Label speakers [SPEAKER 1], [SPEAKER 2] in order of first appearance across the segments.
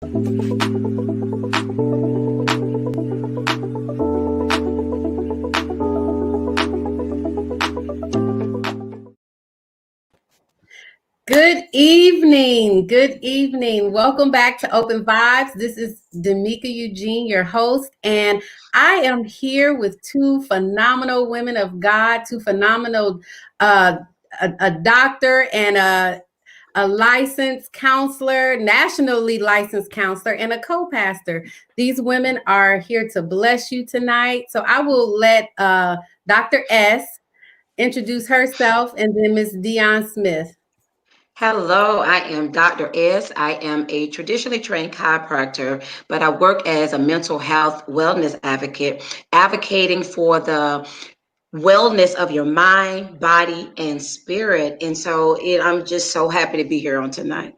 [SPEAKER 1] Good evening. Good evening. Welcome back to Open Vibes. This is Demika Eugene, your host, and I am here with two phenomenal women of God, two phenomenal, a doctor and a licensed counselor, nationally licensed counselor, and a co-pastor. These women are here to bless you tonight. So I will let Dr. S introduce herself, and then Ms. Dion Smith.
[SPEAKER 2] Hello, I am Dr. S. I am a traditionally trained chiropractor, but I work as a mental health wellness advocate, advocating for the wellness of your mind, body, and spirit. And so I'm just so happy to be here on tonight.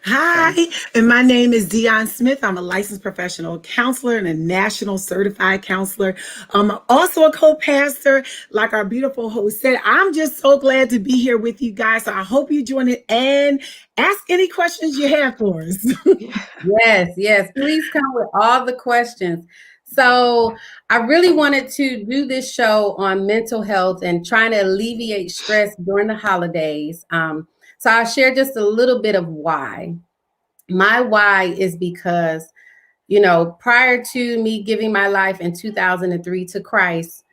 [SPEAKER 3] Hi, and my name is Dion Smith. I'm a licensed professional counselor and a national certified counselor. I'm also a co-pastor, like our beautiful host said. I'm just so glad to be here with you guys. So I hope you join it and ask any questions you have for us.
[SPEAKER 1] Yes. Please come with all the questions. So I really wanted to do this show on mental health and trying to alleviate stress during the holidays. So I'll share just a little bit of why. My why is because, prior to me giving my life in 2003 to Christ,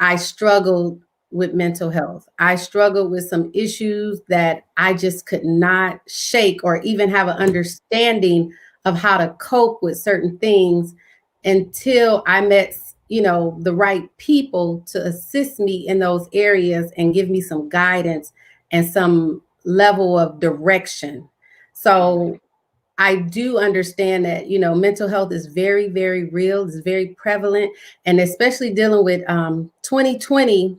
[SPEAKER 1] I struggled with mental health. I struggled with some issues that I just could not shake or even have an understanding of how to cope with certain things until I met, the right people to assist me in those areas and give me some guidance and some level of direction. So I do understand that, mental health is very, very real. It's very prevalent. And especially dealing with 2020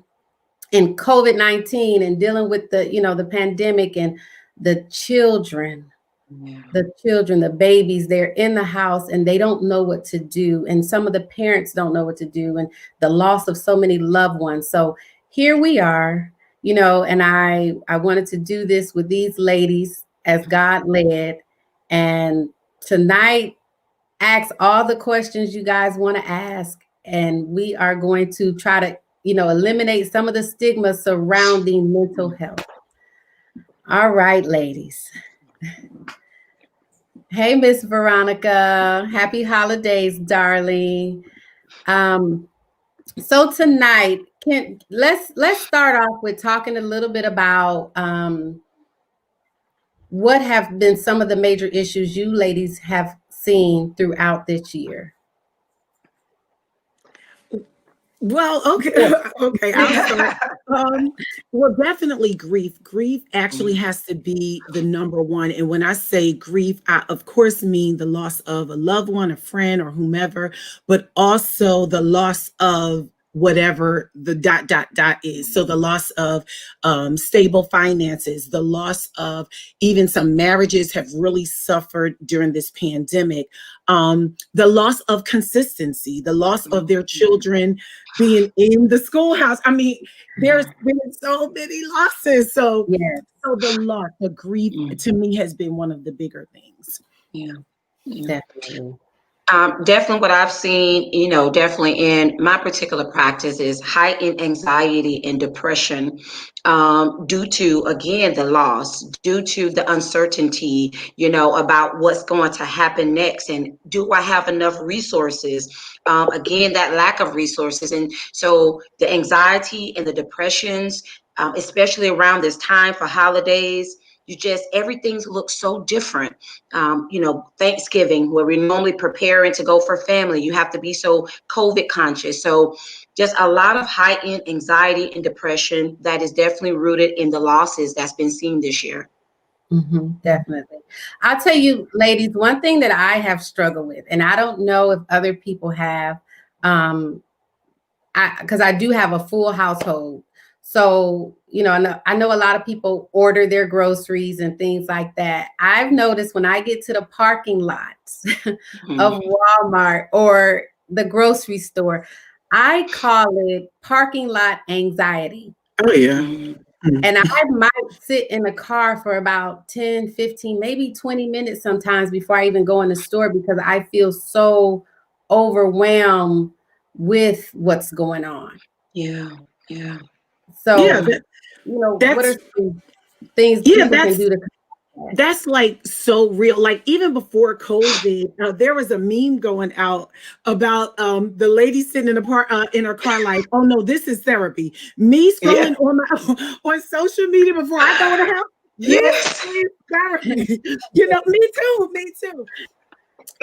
[SPEAKER 1] and COVID-19 and dealing with the pandemic and the children, the babies, they're in the house and they don't know what to do. And some of the parents don't know what to do, and the loss of so many loved ones. So here we are, and I wanted to do this with these ladies as God led. And tonight, ask all the questions you guys want to ask. And we are going to try to, eliminate some of the stigma surrounding mental health. All right, ladies. Hey, Miss Veronica. Happy holidays, darling. So tonight, let's start off with talking a little bit about what have been some of the major issues you ladies have seen throughout this year?
[SPEAKER 3] Well, okay, okay. I'll start. Well, definitely grief. Grief actually has to be the number one. And when I say grief, I of course mean the loss of a loved one, a friend, or whomever, but also the loss of whatever the ... is. So the loss of stable finances, the loss of even some marriages have really suffered during this pandemic. The loss of consistency, the loss of their children being in the schoolhouse. I mean, there's been so many losses. So, so the loss, the grief to me has been one of the bigger things.
[SPEAKER 2] Yeah.
[SPEAKER 1] Definitely.
[SPEAKER 2] Definitely what I've seen, definitely in my particular practice is heightened anxiety and depression due to, again, the loss, due to the uncertainty, about what's going to happen next. And do I have enough resources? Again, that lack of resources. And so the anxiety and the depressions, especially around this time for holidays, everything looks so different. Thanksgiving, where we're normally preparing to go for family, you have to be so COVID conscious. So just a lot of heightened anxiety and depression that is definitely rooted in the losses that's been seen this year.
[SPEAKER 1] Definitely. I'll tell you, ladies, one thing that I have struggled with, and I don't know if other people have, because I do have a full household. So, I know a lot of people order their groceries and things like that. I've noticed when I get to the parking lots of Walmart or the grocery store, I call it parking lot anxiety.
[SPEAKER 3] Oh, yeah.
[SPEAKER 1] And I might sit in the car for about 10, 15, maybe 20 minutes sometimes before I even go in the store, because I feel so overwhelmed with what's going on.
[SPEAKER 2] Yeah. Yeah.
[SPEAKER 1] So,
[SPEAKER 3] Yeah,
[SPEAKER 1] what are
[SPEAKER 3] that's
[SPEAKER 1] some things
[SPEAKER 3] yeah,
[SPEAKER 1] people can do to
[SPEAKER 3] that's like so real. Like even before COVID, there was a meme going out about the lady sitting in her car, like, "Oh no, this is therapy." Me
[SPEAKER 2] Yeah.
[SPEAKER 3] scrolling on my on social media before I go in the house. This
[SPEAKER 2] Yes.
[SPEAKER 3] is therapy. Me too. Me too.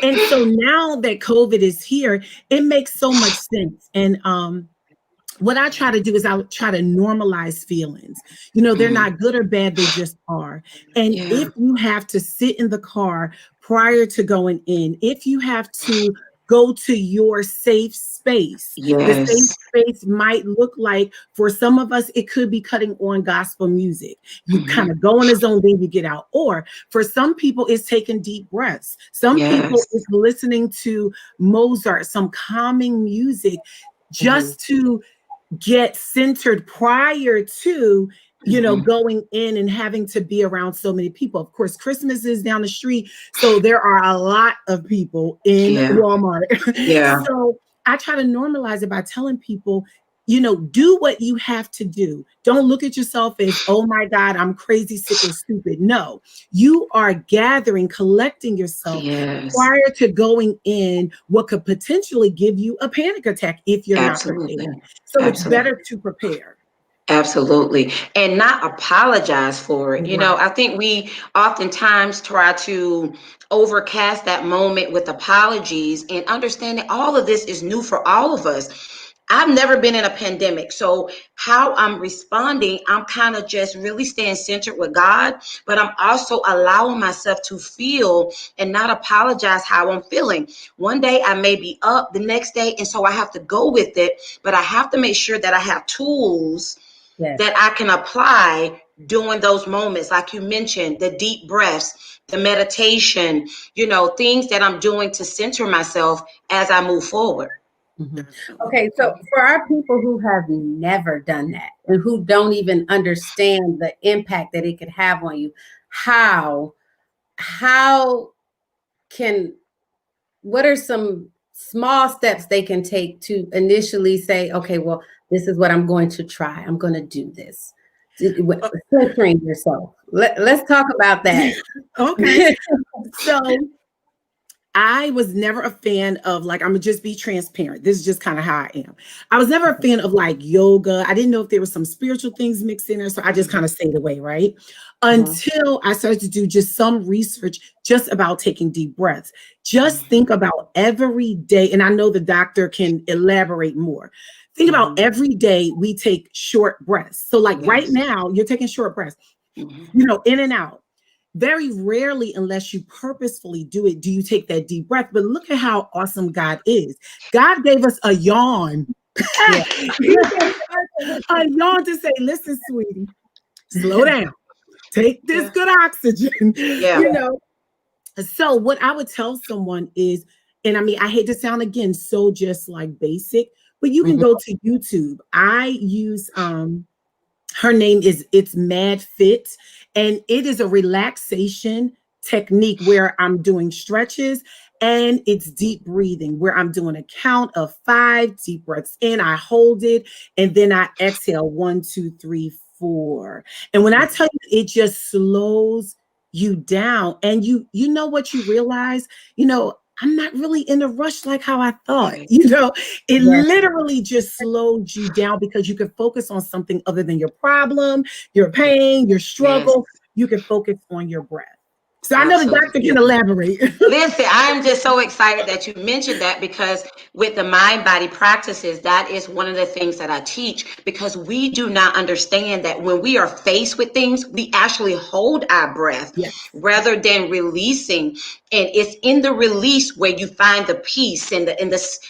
[SPEAKER 3] And so now that COVID is here, it makes so much sense. And what I try to do is I try to normalize feelings. They're
[SPEAKER 2] Mhm.
[SPEAKER 3] not good or bad, they just are. And
[SPEAKER 2] Yeah.
[SPEAKER 3] if you have to sit in the car prior to going in, if you have to go to your safe space, the safe
[SPEAKER 2] Yes.
[SPEAKER 3] space might look like, for some of us, it could be cutting on gospel music. You kind
[SPEAKER 2] Mhm.
[SPEAKER 3] of go in a zone, then you get out. Or for some people, it's taking deep breaths. Some people,
[SPEAKER 2] Yes.
[SPEAKER 3] it's listening to Mozart, some calming music,
[SPEAKER 2] Mhm.
[SPEAKER 3] just to get centered prior to
[SPEAKER 2] Mhm.
[SPEAKER 3] going in and having to be around so many people. Of course, Christmas is down the street, so there are a lot of people in
[SPEAKER 2] Yeah.
[SPEAKER 3] Walmart.
[SPEAKER 2] Yeah.
[SPEAKER 3] So I try to normalize it by telling people, do what you have to do. Don't look at yourself as, oh my God, I'm crazy, sick, or stupid. No, you are gathering, collecting yourself
[SPEAKER 2] Yes.
[SPEAKER 3] prior to going in what could potentially give you a panic attack if you're not
[SPEAKER 2] Absolutely.
[SPEAKER 3] prepared. So it's
[SPEAKER 2] Absolutely.
[SPEAKER 3] better to prepare.
[SPEAKER 2] Absolutely. And not apologize for it.
[SPEAKER 3] Right.
[SPEAKER 2] I think we oftentimes try to overcast that moment with apologies and understanding all of this is new for all of us. I've never been in a pandemic. So how I'm responding, I'm kind of just really staying centered with God, but I'm also allowing myself to feel and not apologize how I'm feeling. One day I may be up, the next day, and so I have to go with it, but I have to make sure that I have tools
[SPEAKER 1] Yes.
[SPEAKER 2] that I can apply during those moments. Like you mentioned, the deep breaths, the meditation, things that I'm doing to center myself as I move forward.
[SPEAKER 1] Mhm.
[SPEAKER 3] Absolutely.
[SPEAKER 1] Okay, so for our people who have never done that and who don't even understand the impact that it could have on you, how how can what are some small steps they can take to initially say, okay, well, this is what I'm going to try. I'm going to do this. Centering yourself. Let's talk about that.
[SPEAKER 3] Okay. So I was never a fan of, like, I'm gonna just be transparent. This is just kind of how I am. I was never a fan of like yoga. I didn't know if there was some spiritual things mixed in there. So I just kind of stayed away, right?
[SPEAKER 1] Mhm.
[SPEAKER 3] Until I started to do just some research just about taking deep breaths. Just think about every day, and I know the doctor can elaborate more. Think about
[SPEAKER 1] Mhm.
[SPEAKER 3] every day we take short breaths. So, like right
[SPEAKER 2] Yes.
[SPEAKER 3] now, you're taking short breaths,
[SPEAKER 2] Mhm.
[SPEAKER 3] in and out. Very rarely, unless you purposefully do it, do you take that deep breath. But look at how awesome God is. God gave us a yawn.
[SPEAKER 1] Yeah.
[SPEAKER 3] He gave us a yawn to say, listen, sweetie, slow down. Take this
[SPEAKER 2] Yeah.
[SPEAKER 3] good oxygen.
[SPEAKER 2] Yeah.
[SPEAKER 3] So what I would tell someone is, and I mean, I hate to sound again so just like basic, but you can
[SPEAKER 1] Mhm.
[SPEAKER 3] go to YouTube. I use her name is It's Mad Fit, and it is a relaxation technique where I'm doing stretches and it's deep breathing where I'm doing a count of 5 deep breaths in, I hold it, and then I exhale 1, 2, 3, 4. And when I tell you, it just slows you down, and you know what you realize, I'm not really in a rush like how I thought.
[SPEAKER 2] Right.
[SPEAKER 3] It
[SPEAKER 1] Yes.
[SPEAKER 3] literally just slows you down because you can focus on something other than your problem, your pain, your
[SPEAKER 2] Yes.
[SPEAKER 3] struggle. You can focus on your breath. So I know the doctor
[SPEAKER 2] Absolutely.
[SPEAKER 3] can elaborate.
[SPEAKER 2] Listen, I'm just so excited that you mentioned that because with the mind body practices, that is one of the things that I teach because we do not understand that when we are faced with things, we actually hold our breath
[SPEAKER 3] Yes.
[SPEAKER 2] rather than releasing. And it's in the release where you find the peace and this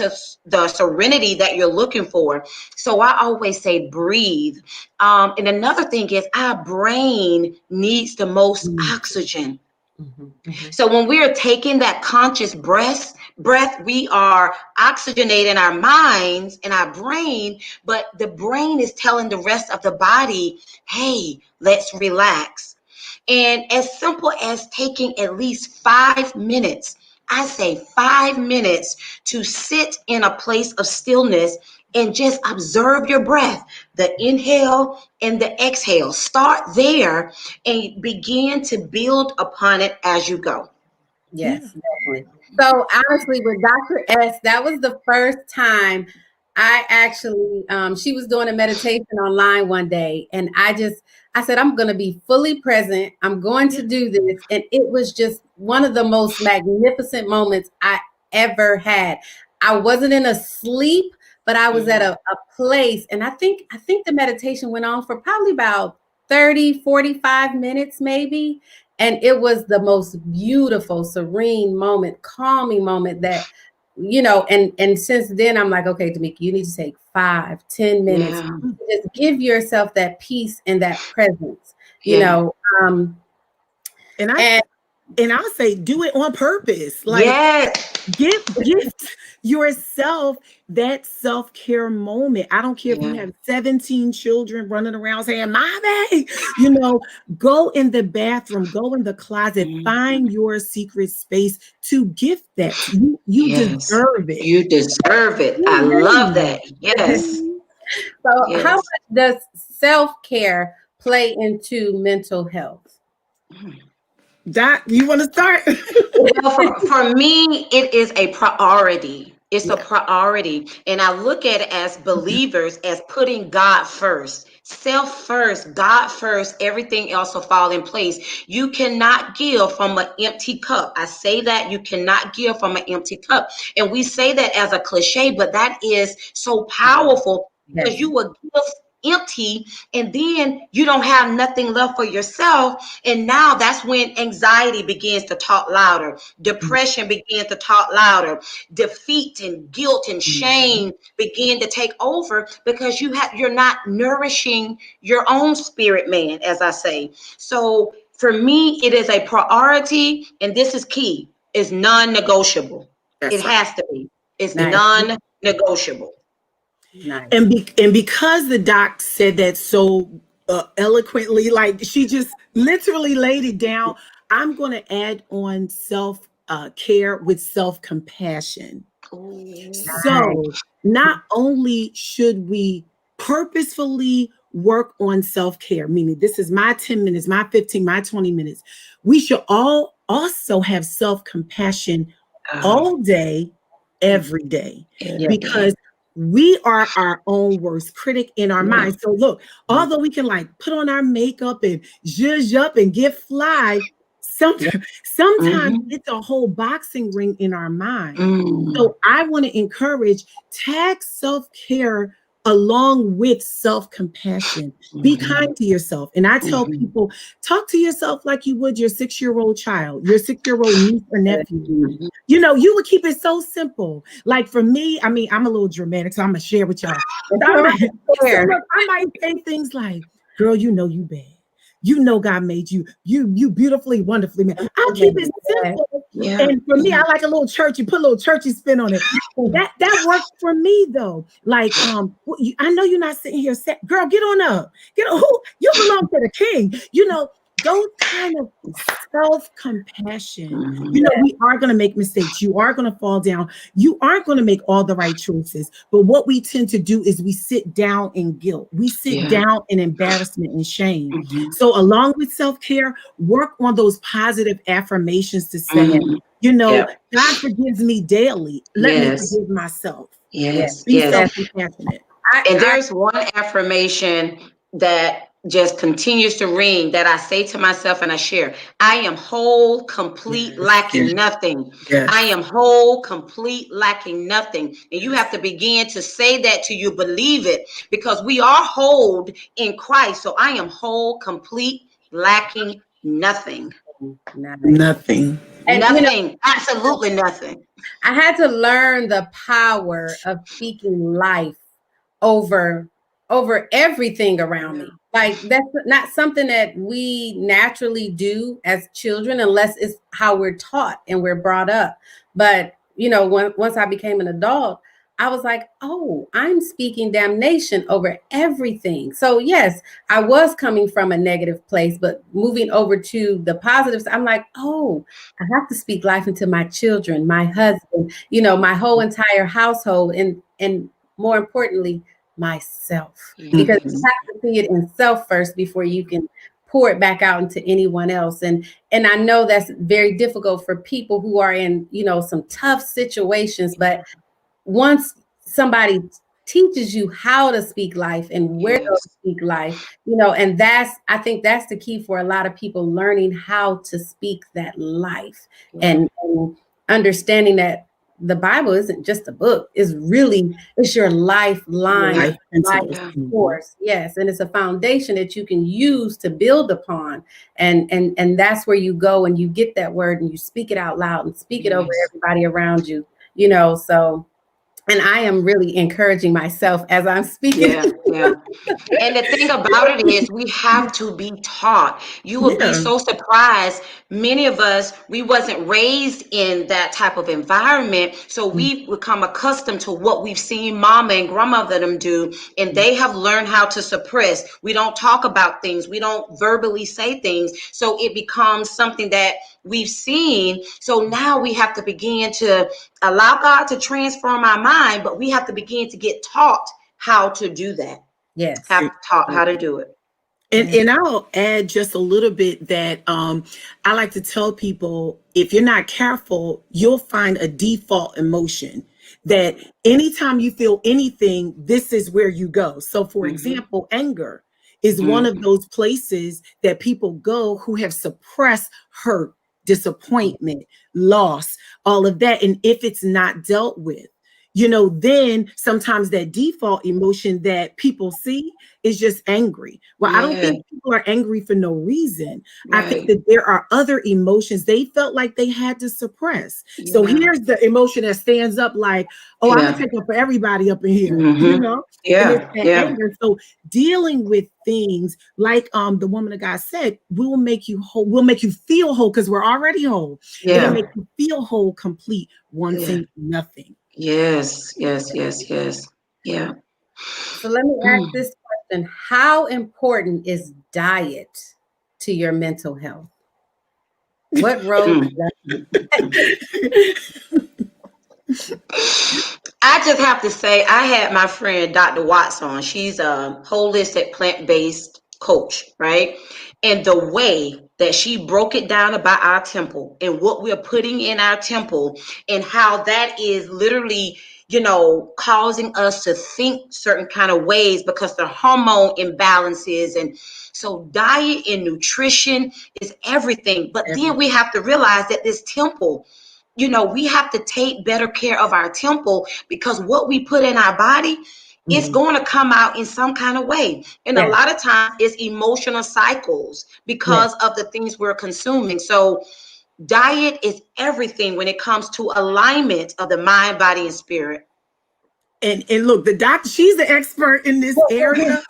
[SPEAKER 2] is the serenity that you're looking for. So I always say breathe. And another thing is our brain needs the most
[SPEAKER 3] Mm.
[SPEAKER 2] oxygen.
[SPEAKER 1] Mhm. Mhm.
[SPEAKER 2] So when we are taking that conscious breath, breath, we are oxygenating our minds and our brain, but the brain is telling the rest of the body, hey, let's relax. And as simple as taking at least 5 minutes, I say 5 minutes, to sit in a place of stillness and just observe your breath, the inhale and the exhale. Start there and begin to build upon it as you go.
[SPEAKER 1] Yes, definitely. So honestly, with Dr. S, that was the first time I actually, she was doing a meditation online one day, and I said, I'm going to be fully present. I'm going to do this. And it was just one of the most magnificent moments I ever had. I wasn't in a sleep, but I was at a place, and I think the meditation went on for probably about 30, 45 minutes, maybe. And it was the most beautiful, serene moment, calming moment that, and since then I'm like, okay, Tamika, you need to take 5, 10 minutes.
[SPEAKER 2] Yeah.
[SPEAKER 1] Just give yourself that peace and that presence,
[SPEAKER 2] Yeah.
[SPEAKER 3] And I'll say, do it on purpose. Like,
[SPEAKER 2] Yes.
[SPEAKER 3] gift yourself that self-care moment. I don't care if you have 17 children running around saying, Mommy, go in the bathroom, go in the closet, find your secret space to gift that. You deserve it.
[SPEAKER 2] You deserve it. I love that. Yes.
[SPEAKER 1] So how much does self-care play into mental health?
[SPEAKER 3] Doc, you want to start?
[SPEAKER 2] Well, for me, it is a priority. It's a priority. And I look at it as believers as putting God first. Self first, God first, everything else will fall in place. You cannot give from an empty cup. I say that you cannot give from an empty cup. And we say that as a cliche, but that is so powerful because you will give empty and then you don't have nothing left for yourself. And now that's when anxiety begins to talk louder, depression begins to talk louder, defeat and guilt and shame begin to take over because you're not nourishing your own spirit, man, as I say. So for me, it is a priority, and this is key, is non-negotiable. It has to be. It's non-negotiable.
[SPEAKER 1] Nice.
[SPEAKER 3] And because the doc said that so eloquently, like she just literally laid it down, I'm going to add on self care with self compassion. So not only should we purposefully work on self care, meaning this is my 10 minutes, my 15, my 20 minutes, we should all also have self compassion all day, every day, because we are our own worst critic in our mind. So look, although we can like put on our makeup and zhuzh up and get fly, sometimes it's a whole boxing ring in our mind. So I want to encourage, tag self-care along with self-compassion. Be kind to yourself. And I tell people, talk to yourself like you would your 6-year-old child, your 6-year-old niece or nephew. You would keep it so simple. Like for me, I mean, I'm a little dramatic, so I'm going to share with y'all. I might say things like, girl, you know you bad. You know God made you beautifully, wonderfully made. I'll keep it simple. And for me, I like a little churchy, put a little churchy spin on it. That works for me though. Like, I know you're not sitting here saying, girl, get on up. You belong to the king. Those kind of self-compassion. We are going to make mistakes. You are going to fall down. You aren't going to make all the right choices. But what we tend to do is we sit down in guilt. We sit down in embarrassment and shame. So along with self-care, work on those positive affirmations to say, God forgives me daily. Let me forgive myself. Be self-compassionate.
[SPEAKER 2] And there's one affirmation that just continues to ring that I say to myself and I share. I am whole, complete, lacking nothing. I am whole, complete, lacking nothing. And you have to begin to say that till you believe it, because we are whole in Christ. So I am whole, complete, lacking nothing.
[SPEAKER 3] Nothing.
[SPEAKER 1] And,
[SPEAKER 2] nothing. Absolutely nothing.
[SPEAKER 1] I had to learn the power of speaking life over everything around me. Like that's not something that we naturally do as children unless it's how we're taught and we're brought up. But once I became an adult, I was like, oh, I'm speaking damnation over everything. So yes, I was coming from a negative place, but moving over to the positives, I'm like, oh, I have to speak life into my children, my husband, my whole entire household, and more importantly, myself. Because you
[SPEAKER 2] Yes.
[SPEAKER 1] have to see it in self first before you can pour it back out into anyone else. And I know that's very difficult for people who are in, some tough situations, but once somebody teaches you how to speak life and where to
[SPEAKER 2] Yes.
[SPEAKER 1] speak life, and I think that's the key for a lot of people, learning how to speak that life,
[SPEAKER 2] Yeah.
[SPEAKER 1] and understanding that the Bible isn't just a book. It's your lifeline,
[SPEAKER 2] Yeah.
[SPEAKER 3] Life
[SPEAKER 1] life
[SPEAKER 3] principles. Mhm.
[SPEAKER 1] force. Yes. And it's a foundation that you can use to build upon. And that's where you go and you get that word and you speak it out loud and speak it over
[SPEAKER 2] Yes.
[SPEAKER 1] everybody around you, so, and I am really encouraging myself as I'm speaking.
[SPEAKER 2] Yeah. Yeah. And the thing about it is, we have to be taught. You will be
[SPEAKER 3] Yeah.
[SPEAKER 2] so surprised. Many of us, we wasn't raised in that type of environment, so we become accustomed to what we've seen mama and grandmother them do, and they have learned how to suppress. We don't talk about things. We don't verbally say things, so it becomes something that we've seen. So now we have to begin to allow God to transform our mind, but we have to begin to get taught how to do that.
[SPEAKER 1] Yes.
[SPEAKER 2] Have taught how to do it.
[SPEAKER 3] And
[SPEAKER 1] Yes.
[SPEAKER 3] and I'll add just a little bit that I like to tell people, if you're not careful, you'll find a default emotion that anytime you feel anything, this is where you go. So for
[SPEAKER 2] Mm-hmm.
[SPEAKER 3] example, anger is one of
[SPEAKER 2] Mm-hmm.
[SPEAKER 3] those places that people go who have suppressed hurt, disappointment, loss, all of that. And if it's not dealt with, then sometimes that default emotion that people see is just angry. Well, I don't
[SPEAKER 2] Yeah.
[SPEAKER 3] think people are angry for no reason. I think
[SPEAKER 2] Right.
[SPEAKER 3] that there are other emotions they felt like they had to suppress. So
[SPEAKER 2] Yeah.
[SPEAKER 3] here's the emotion that stands up like, oh, I'm gonna
[SPEAKER 2] Yeah.
[SPEAKER 3] take up for everybody up in here,
[SPEAKER 2] Mm-hmm.
[SPEAKER 3] and it's
[SPEAKER 2] Yeah.
[SPEAKER 3] that
[SPEAKER 2] Yeah.
[SPEAKER 3] anger. So dealing with things like the woman of God said, will make you whole, will make you feel whole because we're already whole. It'll
[SPEAKER 2] Yeah.
[SPEAKER 3] make you feel whole, complete,
[SPEAKER 2] Yeah.
[SPEAKER 3] wanting nothing.
[SPEAKER 2] Yes. Yes. Yes. Yes. Yeah.
[SPEAKER 1] So let me ask
[SPEAKER 2] Mm.
[SPEAKER 1] this question. How important is diet to your mental health? What role does
[SPEAKER 2] Mm.
[SPEAKER 1] that?
[SPEAKER 2] I just have to say, I had my friend Dr. Watts on. She's a holistic plant-based coach, right? And the way that she broke it down about our temple and what we're putting in our temple and how that is literally, causing us to think certain kind of ways because the hormone imbalances. And so diet and nutrition is everything. But then we have to realize that this temple, we have to take better care of our temple, because what we put in our body, it's
[SPEAKER 3] Mhm.
[SPEAKER 2] going to come out in some kind of way. And a
[SPEAKER 1] Yes,
[SPEAKER 2] lot of times it's emotional cycles
[SPEAKER 1] yes.
[SPEAKER 2] because of the things we're consuming. So diet is everything when it comes to alignment of the mind, body, and spirit.
[SPEAKER 3] And look, the doctor, she's the expert in this area.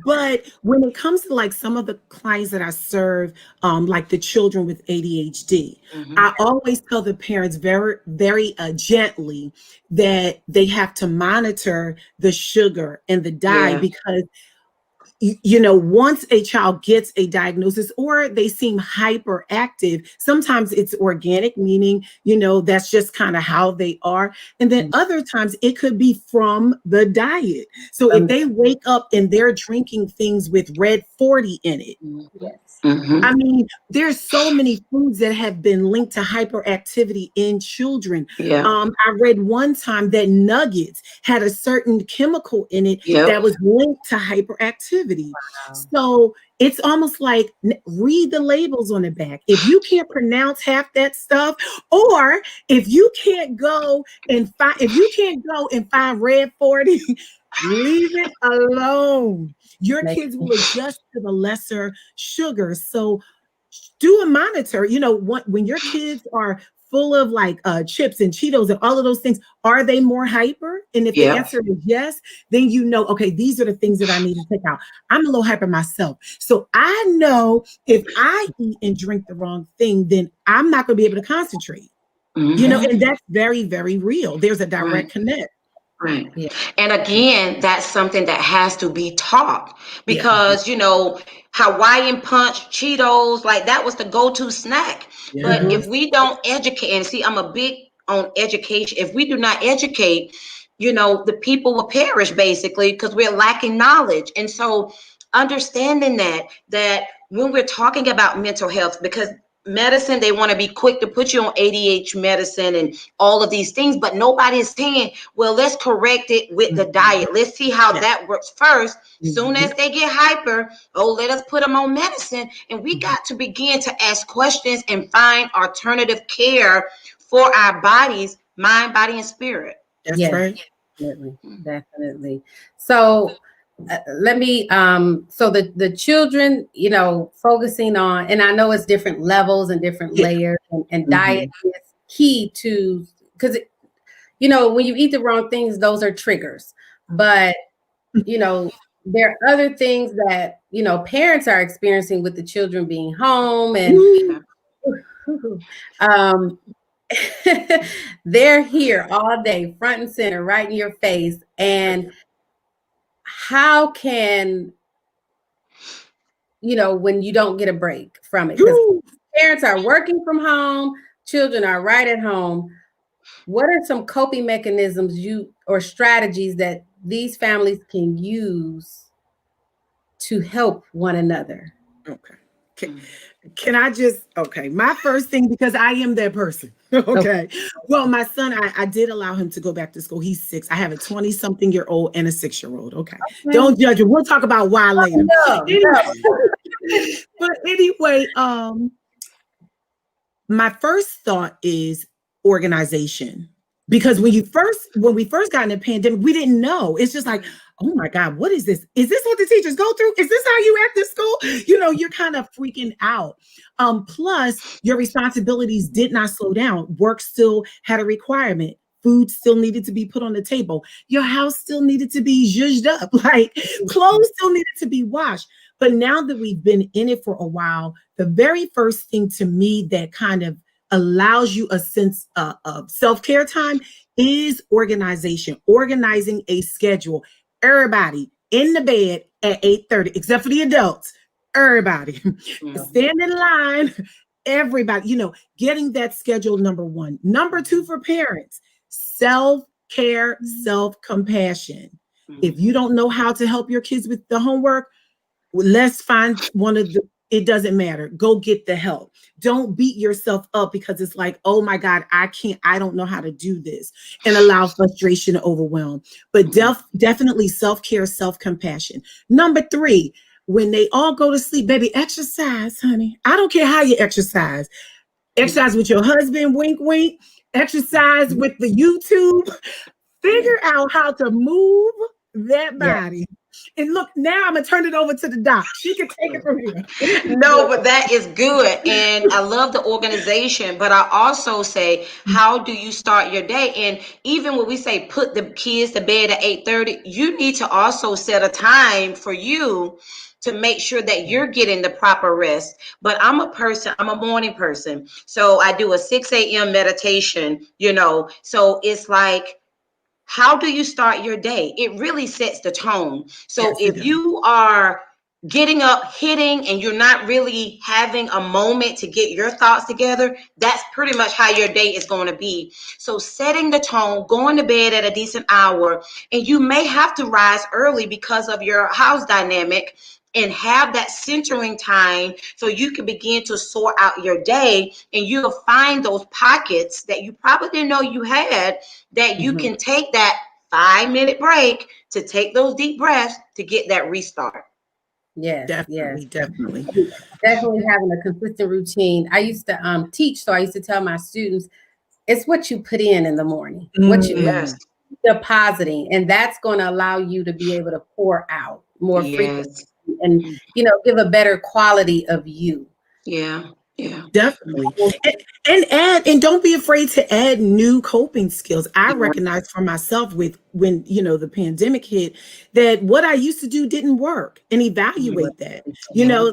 [SPEAKER 3] But when it comes to like some of the clients that I serve, like the children with ADHD,
[SPEAKER 2] Mm-hmm.
[SPEAKER 3] I always tell the parents very, very gently that they have to monitor the sugar and the dye,
[SPEAKER 2] Yeah.
[SPEAKER 3] because once a child gets a diagnosis or they seem hyperactive, sometimes it's organic, meaning, that's just kind of how they are. And then other times it could be from the diet. So if they wake up and they're drinking things with red 40 in it,
[SPEAKER 2] Mm-hmm.
[SPEAKER 1] Yes.
[SPEAKER 3] I
[SPEAKER 2] Mm-hmm.
[SPEAKER 3] mean, there's so many foods that have been linked to hyperactivity in children.
[SPEAKER 2] Yeah.
[SPEAKER 3] I read one time that nuggets had a certain chemical in it
[SPEAKER 2] Yep.
[SPEAKER 3] that was linked to hyperactivity.
[SPEAKER 1] Wow.
[SPEAKER 3] So it's almost like read the labels on the back. If you can't pronounce half that stuff, or if you can't go and find red 40, leave it alone. Your
[SPEAKER 1] Make
[SPEAKER 3] kids will adjust to the lesser sugar. So do a monitor. When your kids are full of like chips and Cheetos and all of those things, are they more hyper? And if the
[SPEAKER 2] Yep.
[SPEAKER 3] answer is yes, then okay, these are the things that I need to take out. I'm a little hyper myself. So I know if I eat and drink the wrong thing, then I'm not going to be able to concentrate. And that's very, very real. There's a direct connect.
[SPEAKER 2] Right. Yeah. And again, that's something that has to be taught because, Hawaiian Punch, Cheetos, like that was the go-to snack. But if we don't educate, and see, I'm a big on education. If we do not educate, the people will perish basically because we're lacking knowledge. And so understanding that when we're talking about mental health, because medicine, they want to be quick to put you on ADHD medicine and all of these things, but nobody is saying, well, let's correct it with the diet. Let's see how that works first. Soon as they get hyper, let us put them on medicine. And we got to begin to ask questions and find alternative care for our bodies, mind, body, and spirit.
[SPEAKER 3] That's right.
[SPEAKER 1] Definitely. So let me so the children, focusing on, and I know it's different levels and different layers, and diet is key to, because when you eat the wrong things, those are triggers. But there are other things that parents are experiencing with the children being home, and they're here all day, front and center, right in your face. And how can, when you don't get a break from it, because parents are working from home, children are right at home, what are some coping mechanisms or strategies that these families can use to help one another?
[SPEAKER 3] Okay. Can I just, my first thing, because I am that person. Okay. Well, my son, I did allow him to go back to school. He's 6. I have a 20-something-year-old and a 6-year-old. Okay. Don't judge him. We'll talk about why later. But anyway, my first thought is organization. Because when we first got in the pandemic, we didn't know. It's just like, oh my God, what is this? Is this what the teachers go through? Is this how you act at school? You're kind of freaking out. Plus, your responsibilities did not slow down. Work still had a requirement. Food still needed to be put on the table. Your house still needed to be zhuzhed up. Like clothes still needed to be washed. But now that we've been in it for a while, the very first thing to me that kind of allows you a sense of self-care time is organization, organizing a schedule. Everybody in the bed at 8:30, except for the adults, everybody stand in line, everybody, getting that schedule, number one. Number two, for parents, self-care, self-compassion. If you don't know how to help your kids with the homework, let's find one of the, it doesn't matter. Go get the help. Don't beat yourself up because it's like, oh my God, I don't know how to do this, and allow frustration to overwhelm. But definitely self-care, self-compassion. Number 3, when they all go to sleep, baby, exercise, honey. I don't care how you exercise. Exercise with your husband, wink, wink. Exercise with the YouTube. Figure out how to move that body. And look, now I'm gonna turn it over to the doc. She can take it from here.
[SPEAKER 2] No, but that is good. And I love the organization, but I also say, how do you start your day? And even when we say put the kids to bed at 8:30, you need to also set a time for you to make sure that you're getting the proper rest. But I'm a morning person. So I do a 6 a.m. meditation, so it's like, how do you start your day? It really sets the tone. So if you are getting up, hitting, and you're not really having a moment to get your thoughts together, that's pretty much how your day is going to be. So setting the tone, going to bed at a decent hour, and you may have to rise early because of your house dynamic, and have that centering time so you can begin to sort out your day, and you'll find those pockets that you probably didn't know you had, that you can take that 5-minute break to take those deep breaths to get that restart.
[SPEAKER 1] Yes,
[SPEAKER 3] definitely
[SPEAKER 1] having a consistent routine. I used to teach, so I used to tell my students, it's what you put in the morning, what you depositing, and that's going to allow you to be able to pour out more frequently, and give a better quality of you.
[SPEAKER 2] Yeah.
[SPEAKER 3] Definitely. And don't be afraid to add new coping skills. I
[SPEAKER 2] Yeah.
[SPEAKER 3] recognize for myself with when, the pandemic hit, that what I used to do didn't work, and evaluate that.
[SPEAKER 2] Yeah.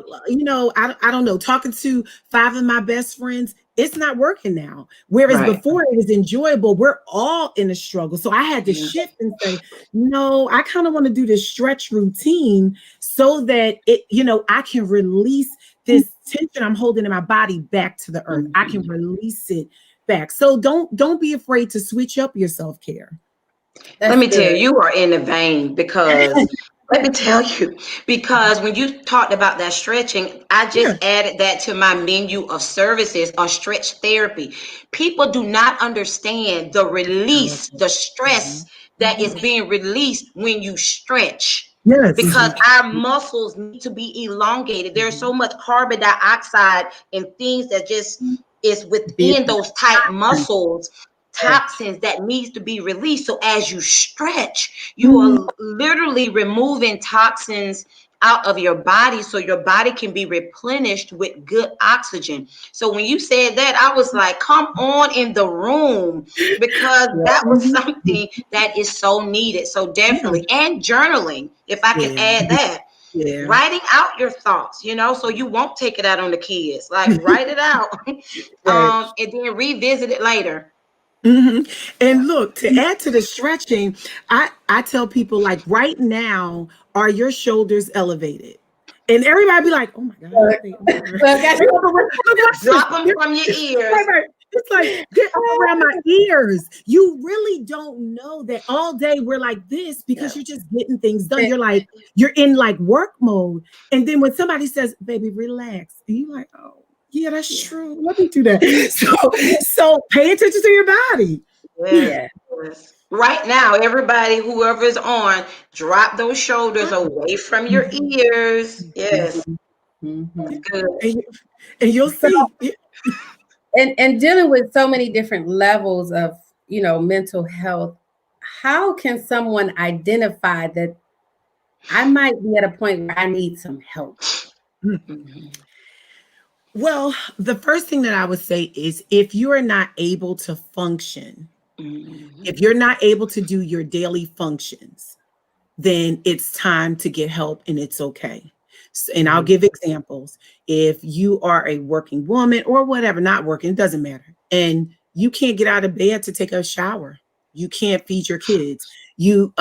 [SPEAKER 3] I don't know, talking to five of my best friends, it's not working now. Whereas
[SPEAKER 2] Right.
[SPEAKER 3] before it was enjoyable, we're all in a struggle. So I had to
[SPEAKER 2] Yeah.
[SPEAKER 3] shift and say, no, I kind of want to do this stretch routine so that I can release this tension I'm holding in my body back to the earth. I can
[SPEAKER 2] Mhm.
[SPEAKER 3] release it back. So don't be afraid to switch up your self-care.
[SPEAKER 2] Let
[SPEAKER 1] That's
[SPEAKER 2] me tell you,
[SPEAKER 1] good.
[SPEAKER 2] you are in the vein because let me tell you, because when you talked about that stretching, I
[SPEAKER 3] Yeah.
[SPEAKER 2] just added that to my menu of services on stretch therapy. People do not understand the release,
[SPEAKER 3] Powerful.
[SPEAKER 2] the stress
[SPEAKER 3] Mhm.
[SPEAKER 2] that is
[SPEAKER 3] Mhm.
[SPEAKER 2] being released when you stretch.
[SPEAKER 3] Yes.
[SPEAKER 2] Because
[SPEAKER 1] Mhm.
[SPEAKER 2] our muscles need to be elongated. There's so
[SPEAKER 3] Mhm.
[SPEAKER 2] much carbon dioxide and things that just is
[SPEAKER 3] Be-
[SPEAKER 2] within those tight muscles,
[SPEAKER 1] Yes.
[SPEAKER 2] toxins that needs to be released. So as you stretch, you
[SPEAKER 3] Mhm.
[SPEAKER 2] are literally removing toxins out of your body so your body can be replenished with good oxygen. So when you said that, I was like, come on in the room, because
[SPEAKER 1] Yeah.
[SPEAKER 2] that was
[SPEAKER 3] Mhm.
[SPEAKER 2] something that is so needed. So
[SPEAKER 3] Yeah.
[SPEAKER 2] definitely, and journaling, if I can
[SPEAKER 3] Yeah.
[SPEAKER 2] add that,
[SPEAKER 3] Yeah.
[SPEAKER 2] writing out your thoughts, so you won't take it out on the kids. Like, write it out,
[SPEAKER 3] Right.
[SPEAKER 2] and then revisit it later.
[SPEAKER 3] hmm
[SPEAKER 2] Yeah.
[SPEAKER 3] And look, to add to the stretching, I tell people, like, right now, are your shoulders elevated? And everybody be like, oh my God,
[SPEAKER 1] Look,
[SPEAKER 3] are they?
[SPEAKER 1] look at
[SPEAKER 3] They're around
[SPEAKER 2] Drop them
[SPEAKER 3] they're-
[SPEAKER 2] from your
[SPEAKER 3] right,
[SPEAKER 2] ears.
[SPEAKER 3] right. It's like they're up around my ears. You really don't know that all day we're like this
[SPEAKER 2] Yeah.
[SPEAKER 3] because you're just getting things done. You're in like work mode. And then when somebody says, baby, relax, and you're like, oh, yeah, that's
[SPEAKER 2] Yeah.
[SPEAKER 3] true. Let me do that. So pay attention to your body.
[SPEAKER 2] Yes.
[SPEAKER 1] Yeah.
[SPEAKER 2] Yes. Right now, everybody, whoever's on, drop those shoulders away from your ears. Yes.
[SPEAKER 1] Mhm.
[SPEAKER 2] That's
[SPEAKER 1] Mhm.
[SPEAKER 2] good.
[SPEAKER 3] And, and you'll see.
[SPEAKER 1] And dealing with so many different levels of, mental health, how can someone identify that I might be at a point where I need some help?
[SPEAKER 2] Mhm.
[SPEAKER 3] Well, the first thing that I would say is, if you are not able to function,
[SPEAKER 2] Mhm.
[SPEAKER 3] if you're not able to do your daily functions, then it's time to get help, and it's okay. And I'll
[SPEAKER 1] Mhm.
[SPEAKER 3] give examples. If you are a working woman or whatever, not working, it doesn't matter. And you can't get out of bed to take a shower. You can't feed your kids. You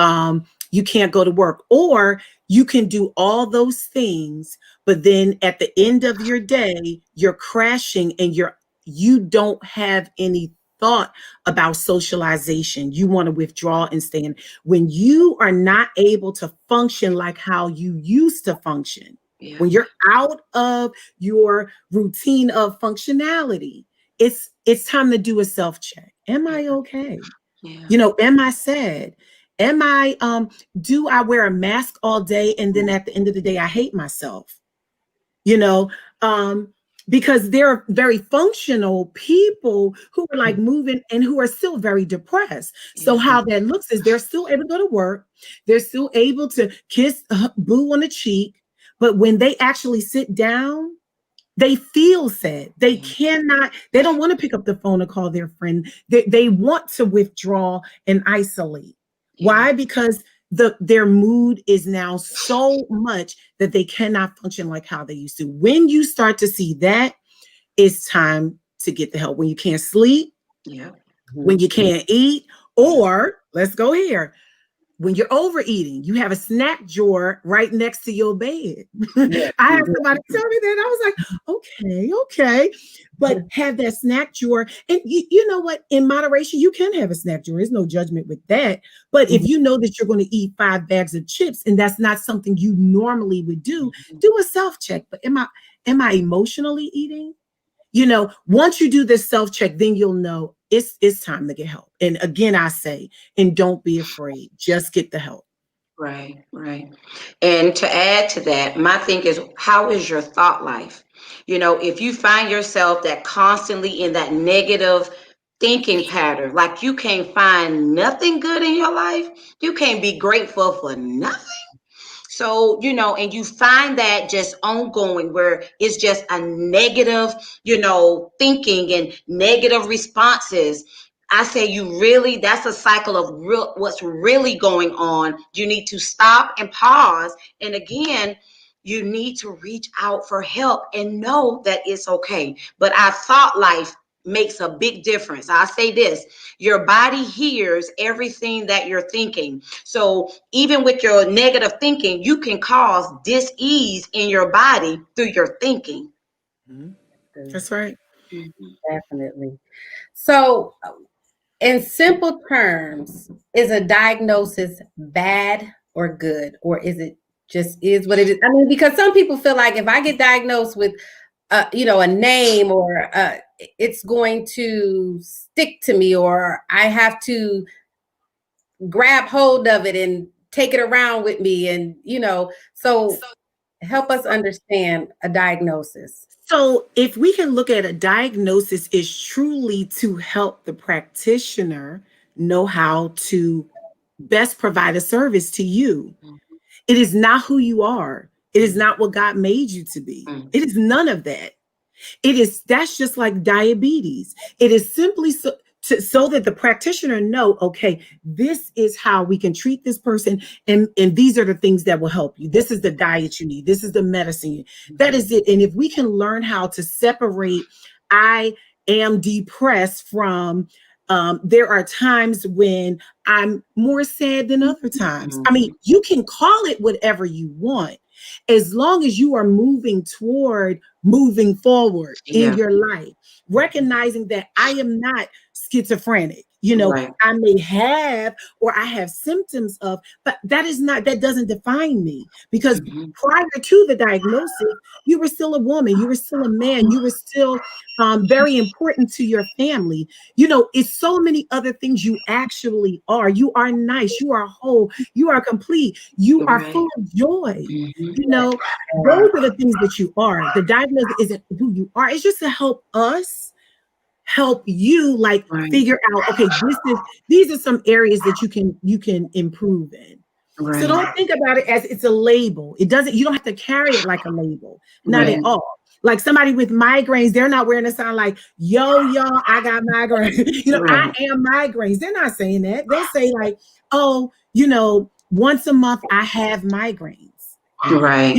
[SPEAKER 3] can't go to work, or you can do all those things, but then at the end of your day, you're crashing, and you don't have any thought about socialization. You want to withdraw and stay in. When you are not able to function like how you used to function,
[SPEAKER 2] Yeah.
[SPEAKER 3] when you're out of your routine of functionality, it's time to do a self check. Am
[SPEAKER 2] Yeah.
[SPEAKER 3] I okay?
[SPEAKER 2] Yeah.
[SPEAKER 3] Am I sad? Am I Do I wear a mask all day, and then at the end of the day I hate myself? you know um because there are very functional people who are like moving and who are still very depressed. So
[SPEAKER 2] Yeah.
[SPEAKER 3] how that looks is, they're still able to go to work, they're still able to kiss boo on the cheek, but when they actually sit down, they feel sad.
[SPEAKER 2] Yeah.
[SPEAKER 3] They don't want to pick up the phone and call their friend. They want to withdraw and isolate.
[SPEAKER 2] Yeah.
[SPEAKER 3] Why? Because their mood is now so much that they cannot function like how they used to. When you start to see that, it's time to get the help. When you can't sleep,
[SPEAKER 2] Yeah.
[SPEAKER 3] when
[SPEAKER 1] Mhm.
[SPEAKER 3] you can't eat,
[SPEAKER 2] Yeah.
[SPEAKER 3] or let's go here, when you're overeating, you have a snack drawer right next to your bed.
[SPEAKER 1] Yeah.
[SPEAKER 3] I had
[SPEAKER 1] Mhm.
[SPEAKER 3] somebody tell me that. I was like, okay, okay. But have that snack drawer. And you know what? In moderation, you can have a snack drawer. There's no judgment with that. But if
[SPEAKER 1] Mhm.
[SPEAKER 3] you know that you're going to eat 5 bags of chips and that's not something you normally would do a self check. But am I emotionally eating? Once you do this self check, then you'll know it's time to get help. And again, I say, and don't be afraid, just get the help.
[SPEAKER 2] Right, right. And to add to that, my thing is, how is your thought life? If you find yourself that constantly in that negative thinking pattern, like you can't find nothing good in your life, you can't be grateful for nothing. So, and you find that just ongoing where it's just a negative, thinking and negative responses. I say that's a cycle of what's really going on. You need to stop and pause. And again, you need to reach out for help and know that it's okay. But our thought life makes a big difference. I say this, your body hears everything that you're thinking. So even with your negative thinking, you can cause dis-ease in your body through your thinking.
[SPEAKER 3] That's right.
[SPEAKER 1] Definitely. So, in simple terms, is a diagnosis bad or good, or is it just is what it is? I mean, because some people feel like if I get diagnosed with, a name, or it's going to stick to me, or I have to grab hold of it and take it around with me, and so help us understand a diagnosis.
[SPEAKER 3] So if we can look at a diagnosis is truly to help the practitioner know how to best provide a service to you. It is not who you are. It is not what God made you to be. It is none of that. That's just like diabetes. It is simply so that the practitioner know, okay, this is how we can treat this person, and these are the things that will help you. This is the diet you need. This is the medicine. That is it. And if we can learn how to separate, I am depressed from, there are times when I'm more sad than other times. I mean, you can call it whatever you want, as long as you are moving forward in your life, recognizing that I am not schizophrenic.
[SPEAKER 2] Right.
[SPEAKER 3] I may have, or I have symptoms of, but that doesn't define me, because prior to the diagnosis, you were still a woman, you were still a man, you were still very important to your family. It's so many other things you actually are. You are nice, you are whole, you are complete, you are full of joy. Those are the things that you are. The diagnosis isn't who you are. It's just to help you figure out, okay, these are some areas that you can improve in. Right. So don't think about it as it's a label. You don't have to carry it like a label. Not at all. Like somebody with migraines, they're not wearing a sign like, yo, I got migraines. I am migraines. They're not saying that. They'll say like, oh, once a month I have migraines.
[SPEAKER 2] Right.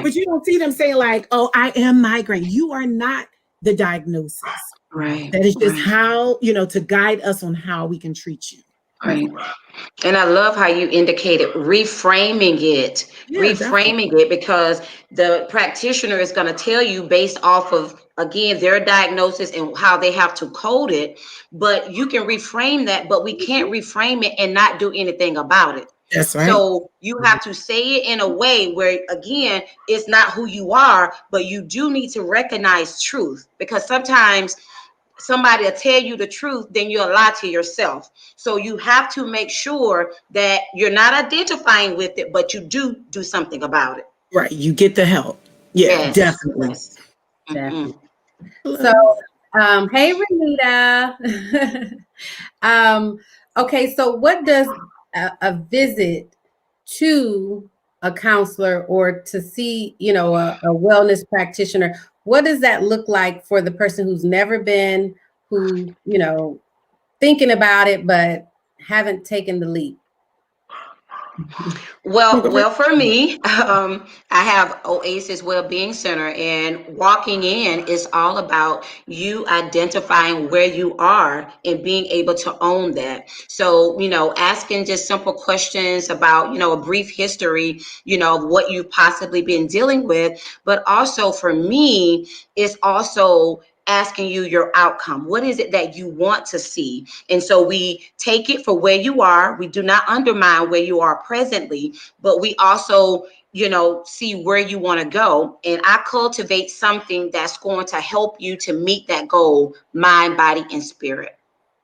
[SPEAKER 3] But you don't see them saying like, oh, I am migraine. You are not the diagnosis.
[SPEAKER 2] Right.
[SPEAKER 3] That is just how, to guide us on how we can treat you.
[SPEAKER 2] Right. And I love how you indicated reframing it, because the practitioner is going to tell you based off of, again, their diagnosis and how they have to code it. But you can reframe that, but we can't reframe it and not do anything about it.
[SPEAKER 3] That's right.
[SPEAKER 2] So you have to say it in a way where, again, it's not who you are, but you do need to recognize truth, because sometimes somebody will tell you the truth, then you'll lie to yourself. So you have to make sure that you're not identifying with it, but you do something about it.
[SPEAKER 3] Right. You get the help. Yeah, definitely.
[SPEAKER 2] Yes.
[SPEAKER 1] Definitely. So, hey, Renita. Okay, so what does a visit to a counselor or to see, a wellness practitioner, what does that look like for the person who's never been, who, thinking about it, but haven't taken the leap?
[SPEAKER 2] Well, for me, I have Oasis Wellbeing Center, and walking in is all about you identifying where you are and being able to own that. So, asking just simple questions about, a brief history, of what you've possibly been dealing with. But also for me, it's also asking you your outcome. What is it that you want to see? And so we take it for where you are. We do not undermine where you are presently, but we also, see where you want to go. And I cultivate something that's going to help you to meet that goal, mind, body, and spirit.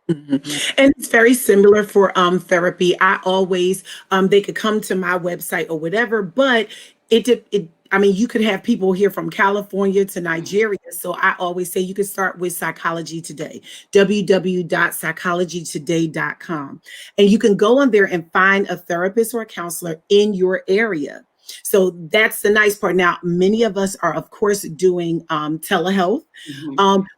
[SPEAKER 3] And it's very similar for therapy. I always they could come to my website or whatever, but you could have people here from California to Nigeria. So I always say you could start with Psychology Today, www.psychologytoday.com. And you can go on there and find a therapist or a counselor in your area. So that's the nice part. Now, many of us are, of course, doing telehealth,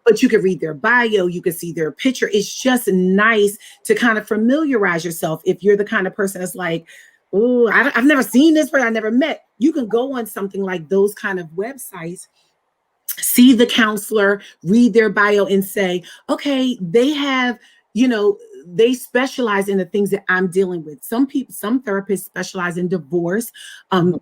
[SPEAKER 3] but you can read their bio, you can see their picture. It's just nice to kind of familiarize yourself. If you're the kind of person that's like, oh, I've never seen this person, I never met. You can go on something like those kind of websites, see the counselor, read their bio, and say, okay, they have, they specialize in the things that I'm dealing with. Some therapists specialize in divorce,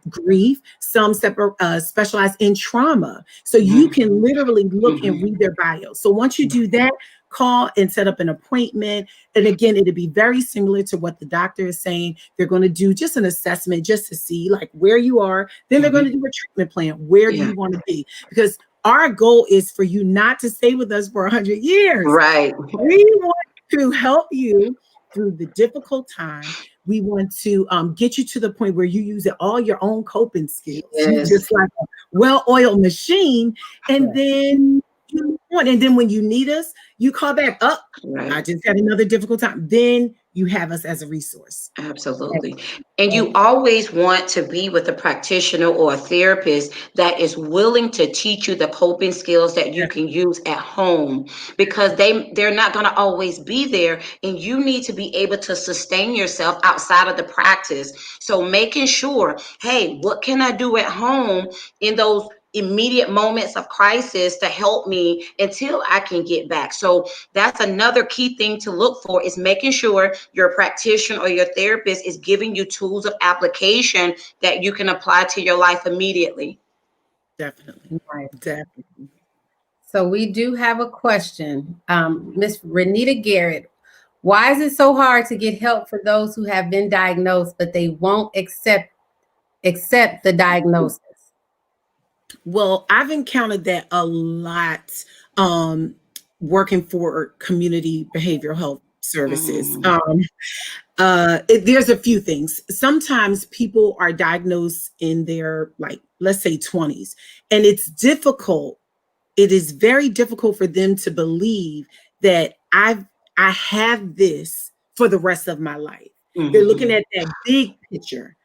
[SPEAKER 3] grief. Some specialize in trauma. So you can literally look and read their bio. So once you do that, call and set up an appointment. And again, it'll be very similar to what the doctor is saying. They're going to do just an assessment just to see like where you are. Then they're going to do a treatment plan. Where do you want to be? Because our goal is for you not to stay with us for 100 years.
[SPEAKER 2] Right.
[SPEAKER 3] We want to help you through the difficult time. We want to get you to the point where you use all your own coping skills.
[SPEAKER 2] Yes.
[SPEAKER 3] You're just like a well-oiled machine. And then when you need us, you call back up. Right. I just had another difficult time. Then you have us as a resource.
[SPEAKER 2] Absolutely. And you always want to be with a practitioner or a therapist that is willing to teach you the coping skills that you can use at home, because they're not going to always be there, and you need to be able to sustain yourself outside of the practice. So making sure, hey, what can I do at home in those immediate moments of crisis to help me until I can get back? So that's another key thing to look for, is making sure your practitioner or your therapist is giving you tools of application that you can apply to your life immediately.
[SPEAKER 3] Definitely.
[SPEAKER 1] Right.
[SPEAKER 3] Definitely.
[SPEAKER 1] So we do have a question. Miss Renita Garrett, why is it so hard to get help for those who have been diagnosed, but they won't accept the diagnosis?
[SPEAKER 3] Well, I've encountered that a lot working for community behavioral health services. There's a few things. Sometimes people are diagnosed in their, like, let's say 20s, and it's difficult. It is very difficult for them to believe that I have this for the rest of my life. They're looking at that big picture.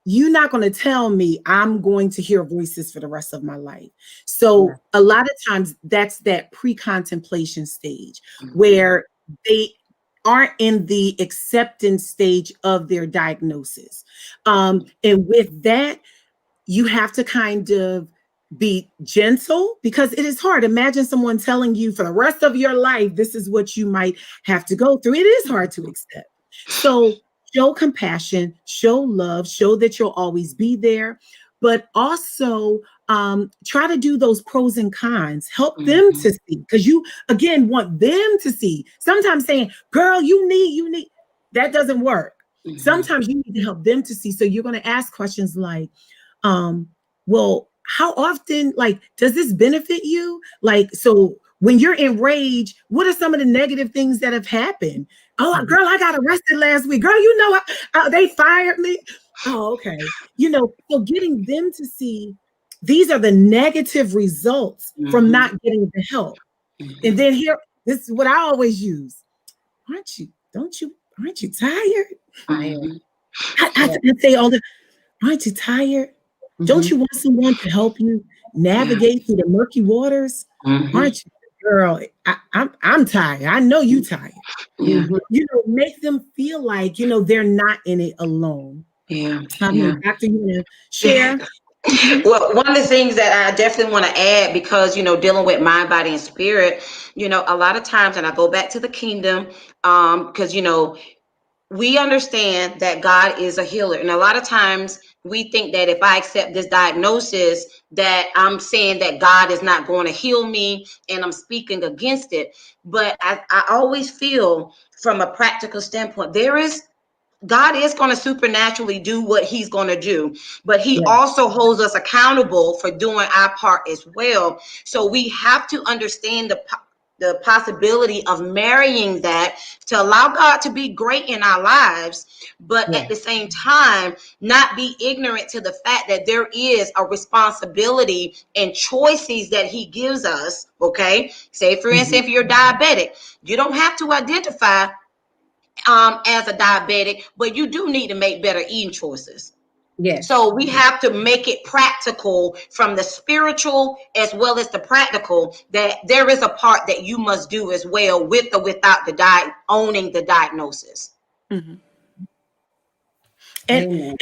[SPEAKER 3] You're not going to tell me I'm going to hear voices for the rest of my life. So a lot of times that's that pre-contemplation stage where they aren't in the acceptance stage of their diagnosis. And with that, you have to kind of be gentle, because it is hard. Imagine someone telling you for the rest of your life, this is what you might have to go through. It is hard to accept. So show compassion, show love, show that you'll always be there, but also try to do those pros and cons. Help them to see, because you, again, want them to see. Sometimes saying, girl, you need, that doesn't work. Sometimes you need to help them to see. So you're going to ask questions like, well, how often, like, does this benefit you? Like, so when you're enraged, what are some of the negative things that have happened? Oh, girl, I got arrested last week. Girl, they fired me. Oh, okay. So getting them to see these are the negative results from not getting the help. And then this is what I always use. Aren't you tired? I say all the, aren't you tired? Don't you want someone to help you navigate through the murky waters? Aren't you? Girl, I'm tired. I know you tired. Make them feel like, they're not in it alone. Doctor, you want to share?
[SPEAKER 2] Well, one of the things that I definitely want to add, because, dealing with mind, body, and spirit, a lot of times, and I go back to the kingdom, because, we understand that God is a healer. And a lot of times we think that if I accept this diagnosis, that I'm saying that God is not going to heal me, and I'm speaking against it. But I always feel, from a practical standpoint, God is going to supernaturally do what he's going to do, but he also holds us accountable for doing our part as well. So we have to understand the possibility of marrying that to allow God to be great in our lives, but at the same time, not be ignorant to the fact that there is a responsibility and choices that he gives us. Okay. Say, for instance, if you're diabetic, you don't have to identify as a diabetic, but you do need to make better eating choices.
[SPEAKER 1] Yes.
[SPEAKER 2] So we have to make it practical from the spiritual as well as the practical, that there is a part that you must do as well, with or without owning the diagnosis.
[SPEAKER 3] Mm-hmm. and,
[SPEAKER 1] Amen.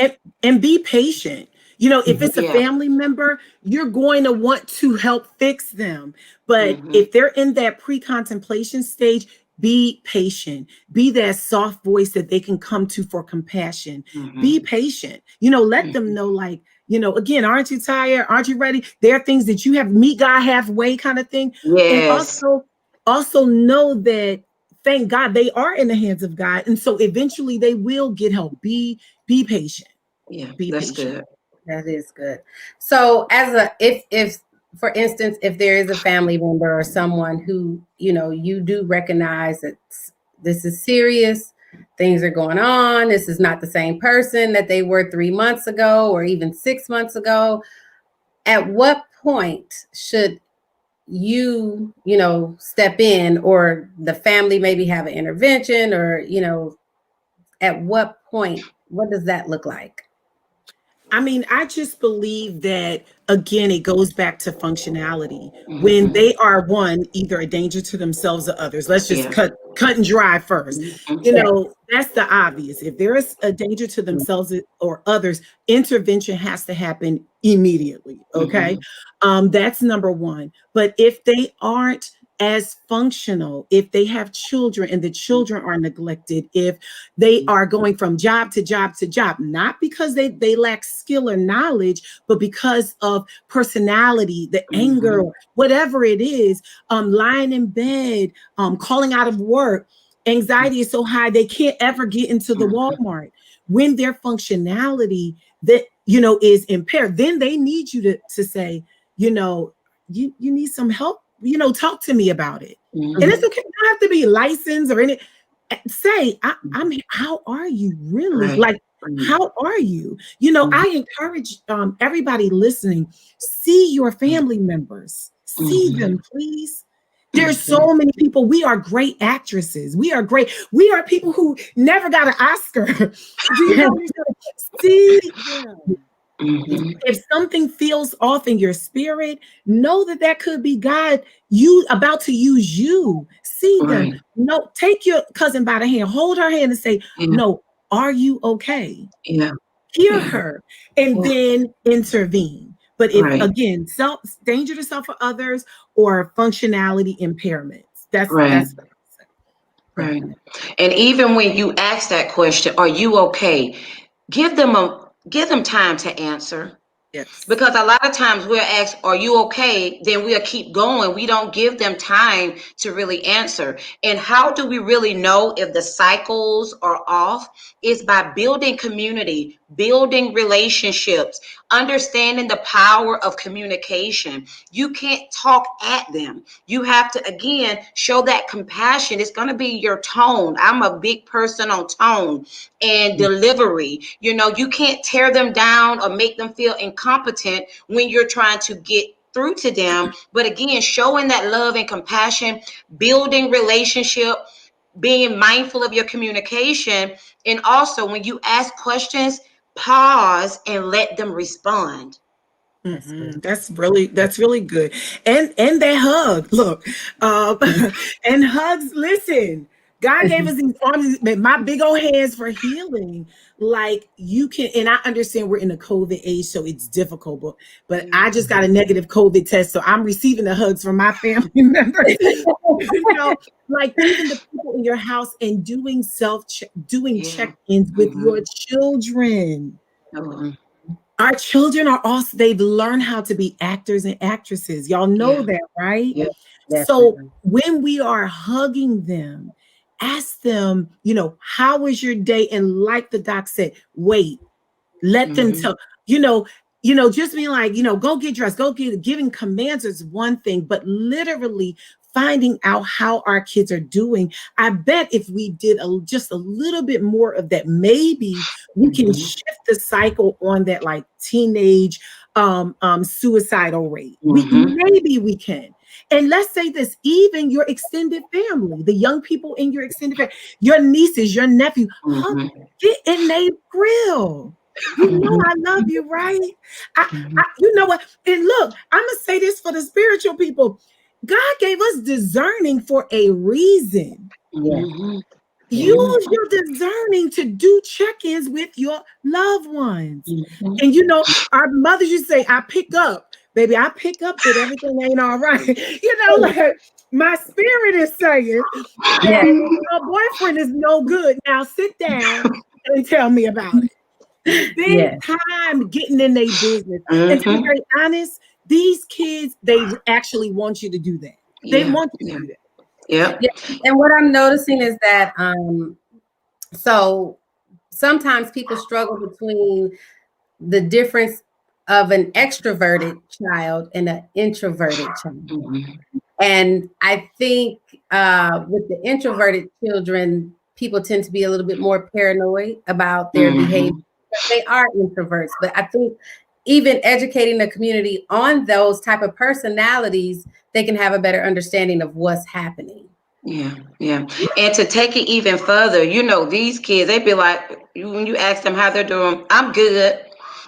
[SPEAKER 3] and be patient. If it's a
[SPEAKER 2] Yeah.
[SPEAKER 3] family member, you're going to want to help fix them. But
[SPEAKER 2] Mm-hmm.
[SPEAKER 3] if they're in that pre-contemplation stage, be patient. Be that soft voice that they can come to for compassion.
[SPEAKER 2] Mm-hmm.
[SPEAKER 3] Be patient. Let them know, like, again, aren't you tired? Aren't you ready? There are things that you have meet God halfway kind of thing. And
[SPEAKER 2] Yes.
[SPEAKER 3] also know that, thank God, they are in the hands of God. And so eventually they will get help. Be patient.
[SPEAKER 2] Yeah,
[SPEAKER 3] Be
[SPEAKER 2] that's
[SPEAKER 3] patient.
[SPEAKER 2] good.
[SPEAKER 1] That is good. So if for instance, if there is a family member or someone who, you do recognize that this is serious, things are going on, this is not the same person that they were 3 months ago or even 6 months ago, at what point should step in, or the family maybe have an intervention, or, at what point, what does that look like?
[SPEAKER 3] I mean, I just believe that, again, it goes back to functionality. When
[SPEAKER 2] Mm-hmm.
[SPEAKER 3] they are, one, either a danger to themselves or others. Let's just
[SPEAKER 2] Yeah.
[SPEAKER 3] cut and dry first.
[SPEAKER 2] Mm-hmm.
[SPEAKER 3] That's the obvious. If there is a danger to themselves or others, intervention has to happen immediately. Okay.
[SPEAKER 2] Mm-hmm.
[SPEAKER 3] That's number one. But if they aren't as functional, if they have children and the children are neglected, if they are going from job to job to job, not because they lack skill or knowledge, but because of personality, the anger,
[SPEAKER 2] Mm-hmm.
[SPEAKER 3] whatever it is, lying in bed, calling out of work, anxiety is so high they can't ever get into the Walmart. When their functionality that is impaired, then they need you to say, you need some help, talk to me about it. And it's
[SPEAKER 2] Mm-hmm.
[SPEAKER 3] okay, you don't have to be licensed or any. Say, I'm how are you really?
[SPEAKER 2] Right.
[SPEAKER 3] Like,
[SPEAKER 2] Right.
[SPEAKER 3] how are you?
[SPEAKER 2] Mm-hmm.
[SPEAKER 3] I encourage everybody listening, see your family members, see
[SPEAKER 2] Mm-hmm.
[SPEAKER 3] them, please. There's so many people. We are great actresses. We are great. We are people who never got an Oscar. Do you know? See them.
[SPEAKER 2] Mm-hmm.
[SPEAKER 3] If something feels off in your spirit, know that could be God, you about to use you. See them.
[SPEAKER 2] Right.
[SPEAKER 3] No, take your cousin by the hand, hold her hand and say,
[SPEAKER 2] Yeah.
[SPEAKER 3] no, are you okay?
[SPEAKER 2] Yeah.
[SPEAKER 3] Hear
[SPEAKER 2] Yeah.
[SPEAKER 3] her and
[SPEAKER 2] Yeah.
[SPEAKER 3] then intervene. But if,
[SPEAKER 2] Right.
[SPEAKER 3] again, danger to self or others, or functionality impairments,
[SPEAKER 2] Right.
[SPEAKER 3] that's what I would say.
[SPEAKER 2] Right.
[SPEAKER 3] Definitely.
[SPEAKER 2] And even when you ask that question, are you okay? Give them time to answer.
[SPEAKER 3] Yes.
[SPEAKER 2] Because a lot of times we're asked, are you okay? Then we'll keep going. We don't give them time to really answer. And how do we really know if the cycles are off? Is by building community, building relationships, understanding the power of communication. You can't talk at them. You have to, again, show that compassion. It's going to be your tone. I'm a big person on tone and delivery. You can't tear them down or make them feel incompetent when you're trying to get through to them. But again, showing that love and compassion, building relationship, being mindful of your communication, and also when you ask questions, pause and let them respond.
[SPEAKER 1] That's good.
[SPEAKER 3] That's really good. And that hug. Look, um, and hugs. Listen, God gave us these arms, my big old hands for healing. Like, you can, and I understand we're in a COVID age, so it's difficult. But I just got a negative COVID test, so I'm receiving the hugs from my family members. Like, even the people in your house, and doing
[SPEAKER 2] Yeah.
[SPEAKER 3] check-ins with
[SPEAKER 2] Mm-hmm.
[SPEAKER 3] your children.
[SPEAKER 2] Mm-hmm.
[SPEAKER 3] Our children are also, they've learned how to be actors and actresses. Y'all know
[SPEAKER 2] Yeah.
[SPEAKER 3] that, right?
[SPEAKER 2] Yeah.
[SPEAKER 3] So
[SPEAKER 1] Definitely.
[SPEAKER 3] when we are hugging them, ask them, how was your day? And like the doc said, wait, let them
[SPEAKER 2] Mm-hmm.
[SPEAKER 3] tell, just being like, go get dressed, giving commands is one thing, but literally finding out how our kids are doing. I bet if we did just a little bit more of that, maybe we can
[SPEAKER 2] Mm-hmm.
[SPEAKER 3] shift the cycle on that, like, teenage suicidal rate.
[SPEAKER 2] Mm-hmm.
[SPEAKER 3] Maybe we can. And let's say this, even your extended family, the young people in your extended family, your nieces, your nephew, hug,
[SPEAKER 2] Mm-hmm.
[SPEAKER 3] get in their grill. I love you, right? You know what? And look, I'm gonna say this for the spiritual people. God gave us discerning for a reason.
[SPEAKER 1] Yeah.
[SPEAKER 3] Use your discerning to do check-ins with your loved ones. And our mothers used to say, I pick up, baby, I pick up that everything ain't all right. Like my spirit is saying
[SPEAKER 1] Yeah.
[SPEAKER 3] that your boyfriend is no good. Now sit down and tell me about it. Spend
[SPEAKER 1] Yeah.
[SPEAKER 3] time getting in their business. And to be very honest, these kids, they actually want you to do that. They want you to do that.
[SPEAKER 2] Yeah.
[SPEAKER 1] And what I'm noticing is that so sometimes people struggle between the difference of an extroverted child and an introverted child. And I think with the introverted children, people tend to be a little bit more paranoid about their behavior. They are introverts, but I think even educating the community on those type of personalities, they can have a better understanding of what's happening.
[SPEAKER 2] Yeah. And to take it even further, these kids, they be like, when you ask them how they're doing, I'm good.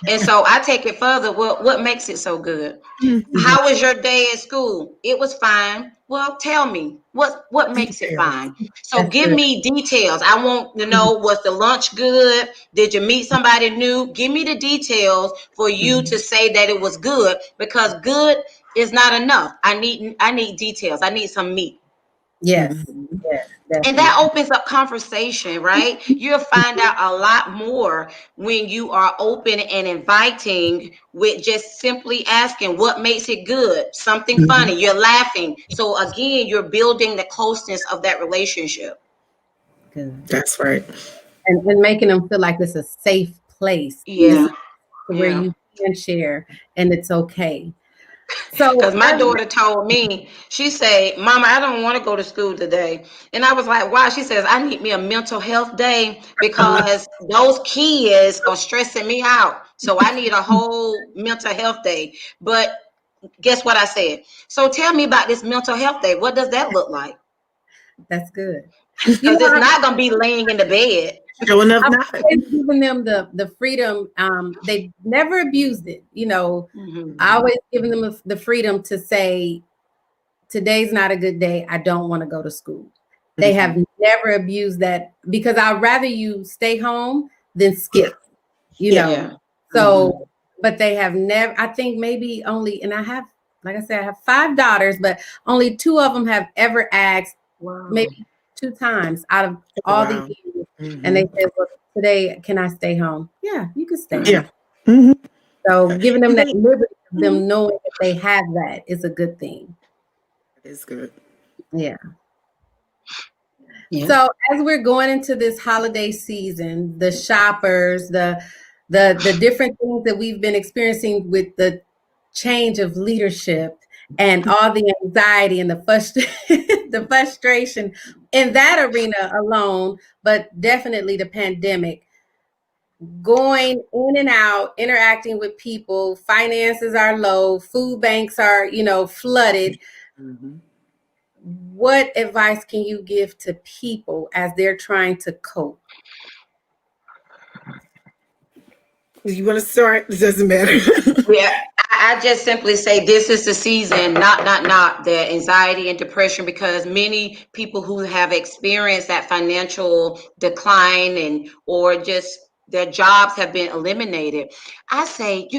[SPEAKER 2] And so I take it further. Well, what makes it so good? How was your day at school? It was fine. Well, tell me what makes it fine. So
[SPEAKER 1] That's
[SPEAKER 2] give
[SPEAKER 1] good.
[SPEAKER 2] me details. I want to know, was the lunch good? Did you meet somebody new? Give me the details for you to say that it was good, because good is not enough. I need details. I need some meat.
[SPEAKER 1] Yes. Yes.
[SPEAKER 2] And that
[SPEAKER 1] Definitely.
[SPEAKER 2] opens up conversation, right? You'll find out a lot more when you are open and inviting with just simply asking what makes it good, something funny, you're laughing. So again, you're building the closeness of that relationship.
[SPEAKER 1] Good.
[SPEAKER 3] That's right.
[SPEAKER 1] And making them feel like it's a safe place.
[SPEAKER 2] Yeah.
[SPEAKER 1] Where you can share and it's okay.
[SPEAKER 2] Because
[SPEAKER 1] So
[SPEAKER 2] my daughter told me, she said, Mama, I don't want to go to school today. And I was like, why? She says, I need me a mental health day because those kids are stressing me out. So I need a whole mental health day. But guess what I said? So tell me about this mental health day. What does that look like?
[SPEAKER 1] that's good.
[SPEAKER 2] Because it's not going to be laying in the bed.
[SPEAKER 3] Sure enough,
[SPEAKER 1] I've
[SPEAKER 3] not.
[SPEAKER 1] always given them the freedom. They never abused it. I always given them the freedom to say, today's not a good day. I don't want to go to school. They have never abused that because I'd rather you stay home than skip,
[SPEAKER 2] Yeah.
[SPEAKER 1] So, but they have never, I think maybe only, and I have, like I said, I have 5 daughters, but only 2 of them have ever asked, maybe 2 times out of all the years. And they said, well, today, can I stay home? Yeah, you can stay home.
[SPEAKER 3] Yeah.
[SPEAKER 1] So giving them that liberty of them knowing that they have that is a good thing.
[SPEAKER 3] It's good.
[SPEAKER 1] Yeah. So as we're going into this holiday season, the shoppers, the different things that we've been experiencing with the change of leadership and all the anxiety and the the frustration in that arena alone, but definitely the pandemic, going in and out, interacting with people, finances are low, food banks are, flooded. What advice can you give to people as they're trying to cope?
[SPEAKER 3] You want to start? It doesn't matter.
[SPEAKER 2] Yeah, I just simply say this is the season, not the anxiety and depression, because many people who have experienced that financial decline or just their jobs have been eliminated. I say,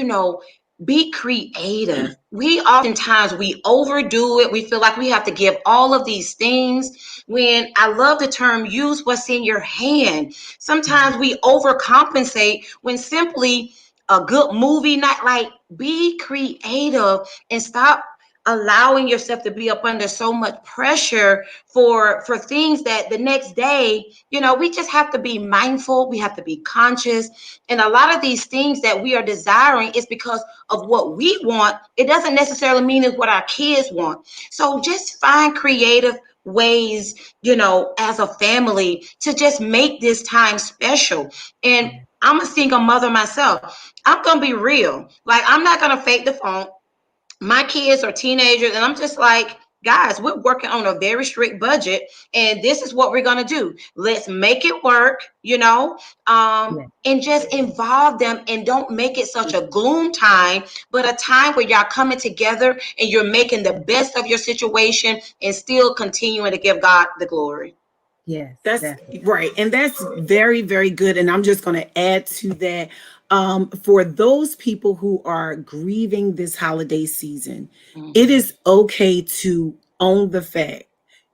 [SPEAKER 2] be creative. We oftentimes we overdo it. We feel like we have to give all of these things, when I love the term, use what's in your hand. Sometimes we overcompensate when simply a good movie night, like be creative and stop allowing yourself to be up under so much pressure for things that the next day, we just have to be mindful, we have to be conscious. And a lot of these things that we are desiring is because of what we want. It doesn't necessarily mean it's what our kids want. So just find creative ways, as a family, to just make this time special. And I'm a single mother myself. I'm going to be real. Like, I'm not going to fake the phone. My kids are teenagers, and I'm just like, guys, we're working on a very strict budget, and this is what we're going to do. Let's make it work,
[SPEAKER 1] Yeah.
[SPEAKER 2] and just involve them, and don't make it such a gloom time, but a time where y'all coming together and you're making the best of your situation and still continuing to give God the glory.
[SPEAKER 1] Yes,
[SPEAKER 3] That's
[SPEAKER 1] definitely.
[SPEAKER 3] right. And that's very, very good. And I'm just going to add to that. For those people who are grieving this holiday season, it is okay to own the fact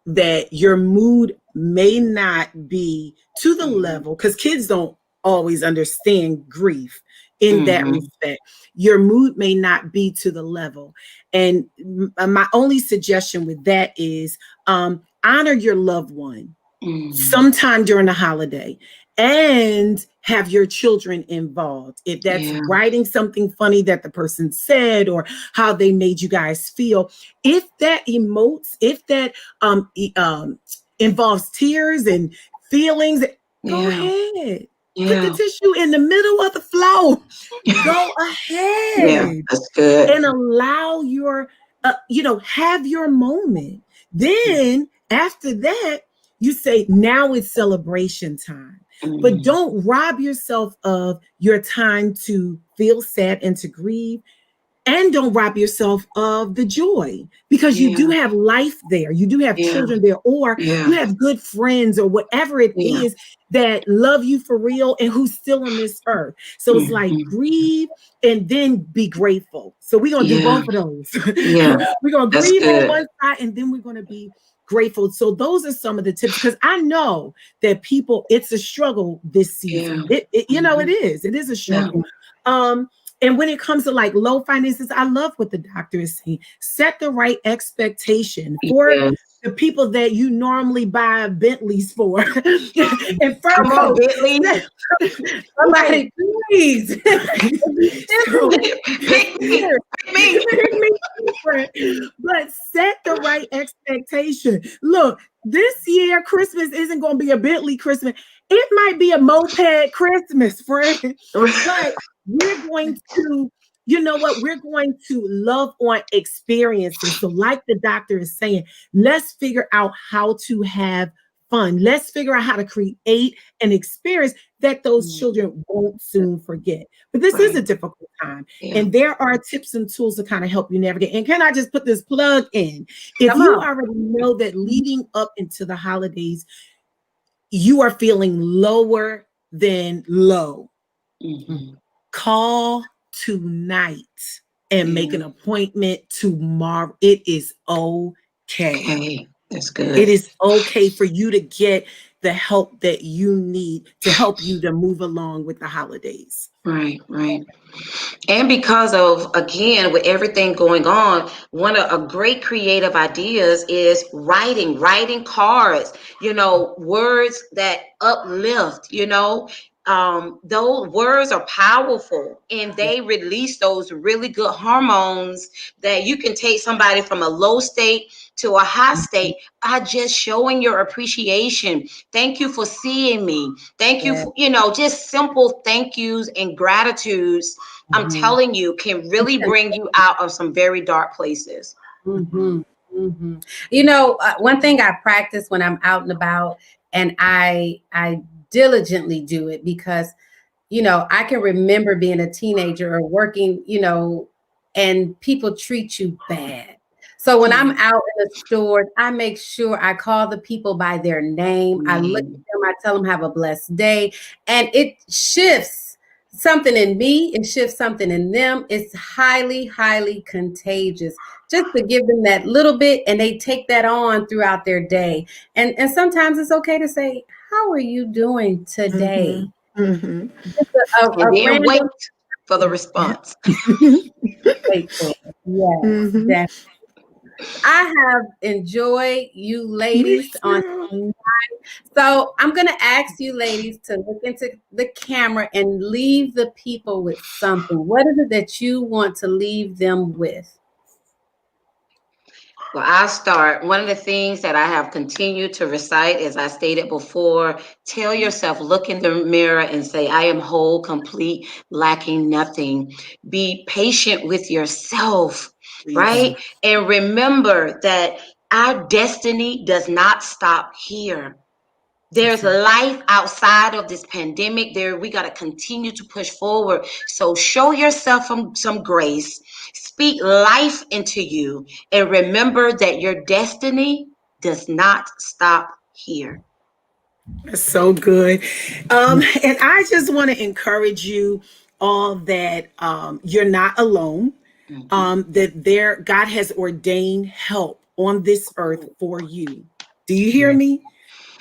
[SPEAKER 3] that your mood may not be to the level, because kids don't always understand grief in that respect. Your mood may not be to the level. And my only suggestion with that is honor your loved one sometime during the holiday, and have your children involved. If that's writing something funny that the person said, or how they made you guys feel, if that emotes, if that involves tears and feelings, go ahead. Put the tissue in the middle of the floor. Go ahead.
[SPEAKER 2] That's good.
[SPEAKER 3] And allow your, have your moment. Then after that, you say, now it's celebration time. But don't rob yourself of your time to feel sad and to grieve. And don't rob yourself of the joy, because you do have life there. You do have children there, or you have good friends, or whatever it is that love you for real and who's still on this earth. So it's like grieve and then be grateful. So we're going to do both of those. We're going to grieve on one side, and then we're going to be grateful. So those are some of the tips, because I know that it's a struggle this season. It is a struggle. And when it comes to like low finances, I love what the doctor is saying. Set the right expectation for the people that you normally buy Bentleys for. And
[SPEAKER 2] come on, Bentley.
[SPEAKER 1] Somebody, please.
[SPEAKER 2] Pick me.
[SPEAKER 3] But set the right expectation. Look, this year Christmas isn't going to be a Bentley Christmas. It might be a moped Christmas, friend. But we're going to, we're going to love on experiences. So like the doctor is saying, let's figure out how to have fun. Let's figure out how to create an experience that those children won't soon forget. But this is a difficult time. And there are tips and tools to kind of help you navigate. And can I just put this plug in? If you already know that leading up into the holidays, you are feeling lower than low, call tonight and make an appointment tomorrow. It is okay.
[SPEAKER 2] That's good.
[SPEAKER 3] It is okay for you to get the help that you need to help you to move along with the holidays.
[SPEAKER 2] Right. And because of, again, with everything going on, one of a great creative ideas is writing cards, words that uplift, those words are powerful, and they release those really good hormones that you can take somebody from a low state to a high state by just showing your appreciation. Thank you for seeing me. Thank you for, just simple thank yous and gratitudes. I'm telling you, can really bring you out of some very dark places.
[SPEAKER 1] One thing I practice when I'm out and about, and I diligently do it because, I can remember being a teenager or working, and people treat you bad. So when I'm out in the store, I make sure I call the people by their name. I look at them, I tell them have a blessed day. And it shifts something in me, it shifts something in them. It's highly, highly contagious. Just to give them that little bit, and they take that on throughout their day. And sometimes it's okay to say, how are you doing today?
[SPEAKER 2] Just and then wait for the response.
[SPEAKER 1] Wait for it. Yes, I have enjoyed you ladies on tonight. So I'm going to ask you ladies to look into the camera and leave the people with something. What is it that you want to leave them with?
[SPEAKER 2] Well, I'll start. One of the things that I have continued to recite, as I stated before, tell yourself, look in the mirror and say, I am whole, complete, lacking nothing. Be patient with yourself, right? And remember that Our destiny does not stop here. There's life outside of this pandemic. We got to continue to push forward. So show yourself some grace, speak life into you, and remember that your destiny does not stop here.
[SPEAKER 3] That's so good. And I just want to encourage you all that you're not alone. That God has ordained help on this earth for you. Do you hear me?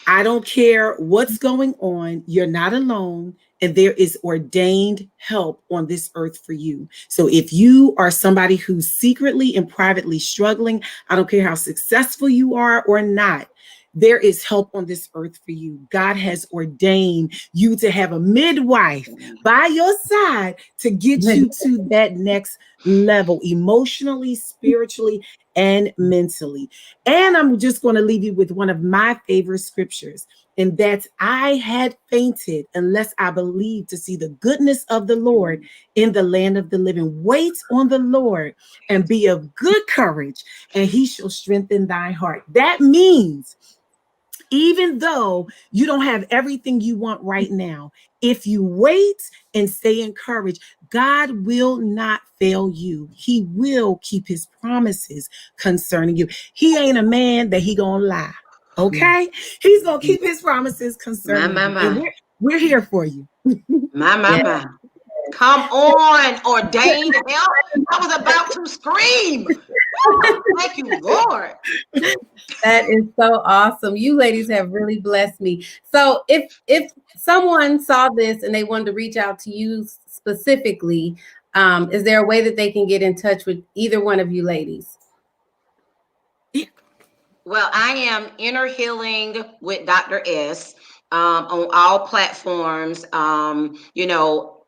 [SPEAKER 3] I don't care what's going on. You're not alone. And there is ordained help on this earth for you. So if you are somebody who's secretly and privately struggling, I don't care how successful you are or not, there is help on this earth for you. God has ordained you to have a midwife by your side to get you to that next level, emotionally, spiritually, and mentally. And I'm just going to leave you with one of my favorite scriptures. And that's, I had fainted unless I believed to see the goodness of the Lord in the land of the living. Wait on the Lord and be of good courage, and he shall strengthen thy heart. That means even though you don't have everything you want right now, if you wait and stay encouraged, God will not fail you. He will keep his promises concerning you. He ain't a man that he gonna lie. Okay? He's gonna keep his promises concerning you. And we're here for you.
[SPEAKER 2] My. Come on, ordained help. I was about to scream. Thank you, Lord.
[SPEAKER 1] That is so awesome. You ladies have really blessed me. So if someone saw this and they wanted to reach out to you specifically, is there a way that they can get in touch with either one of you ladies?
[SPEAKER 2] Well, I am Inner Healing with Dr. S on all platforms.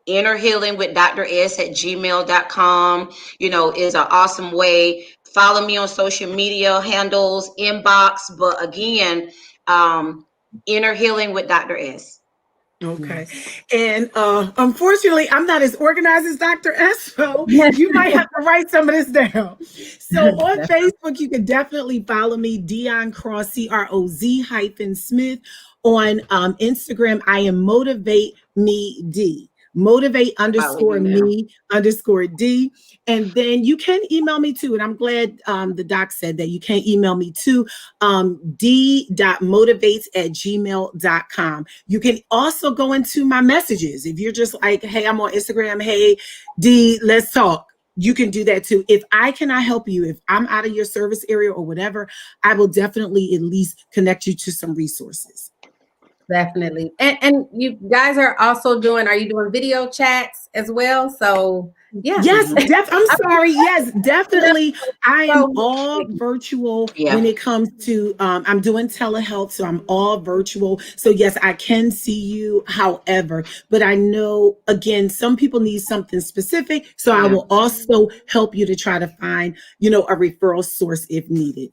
[SPEAKER 2] Inner Healing with Dr. S at gmail.com, is an awesome way. Follow me on social media handles, inbox. But again, Inner Healing with Dr. S.
[SPEAKER 3] Okay. And unfortunately, I'm not as organized as Dr. S, so you might have to write some of this down. So on Facebook, you can definitely follow me, Dion Cross, CROZ-Smith. On Instagram, I am Motivate Me D. Motivate _me_D. And then you can email me too. And I'm glad the doc said that you can email me too. d.motivates@gmail.com. You can also go into my messages. If you're just like, hey, I'm on Instagram. Hey, D, let's talk. You can do that too. If I cannot help you, if I'm out of your service area or whatever, I will definitely at least connect you to some resources.
[SPEAKER 1] Definitely. And you guys are you doing video chats as well? So yeah.
[SPEAKER 3] Yes, I'm sorry. Yes, definitely. I am all virtual when it comes to I'm doing telehealth, so I'm all virtual. So yes, I can see you. However, but I know again, some people need something specific. So I will also help you to try to find, a referral source if needed.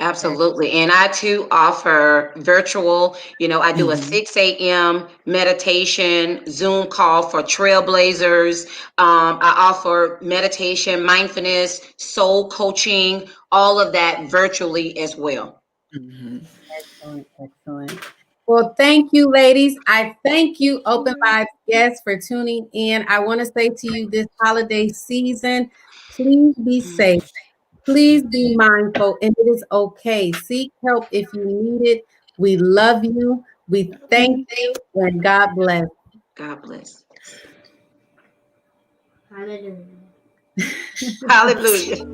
[SPEAKER 2] Absolutely. And I too offer virtual, I do a 6 a.m. meditation Zoom call for trailblazers. I offer meditation, mindfulness, soul coaching, all of that virtually as well.
[SPEAKER 1] Excellent. Well, thank you, ladies. I thank you, Open Vibes guests, for tuning in. I want to say to you this holiday season, please be safe. Please be mindful, and it is okay. Seek help if you need it. We love you. We thank you, and God bless.
[SPEAKER 2] God bless.
[SPEAKER 4] Hallelujah.
[SPEAKER 2] Hallelujah.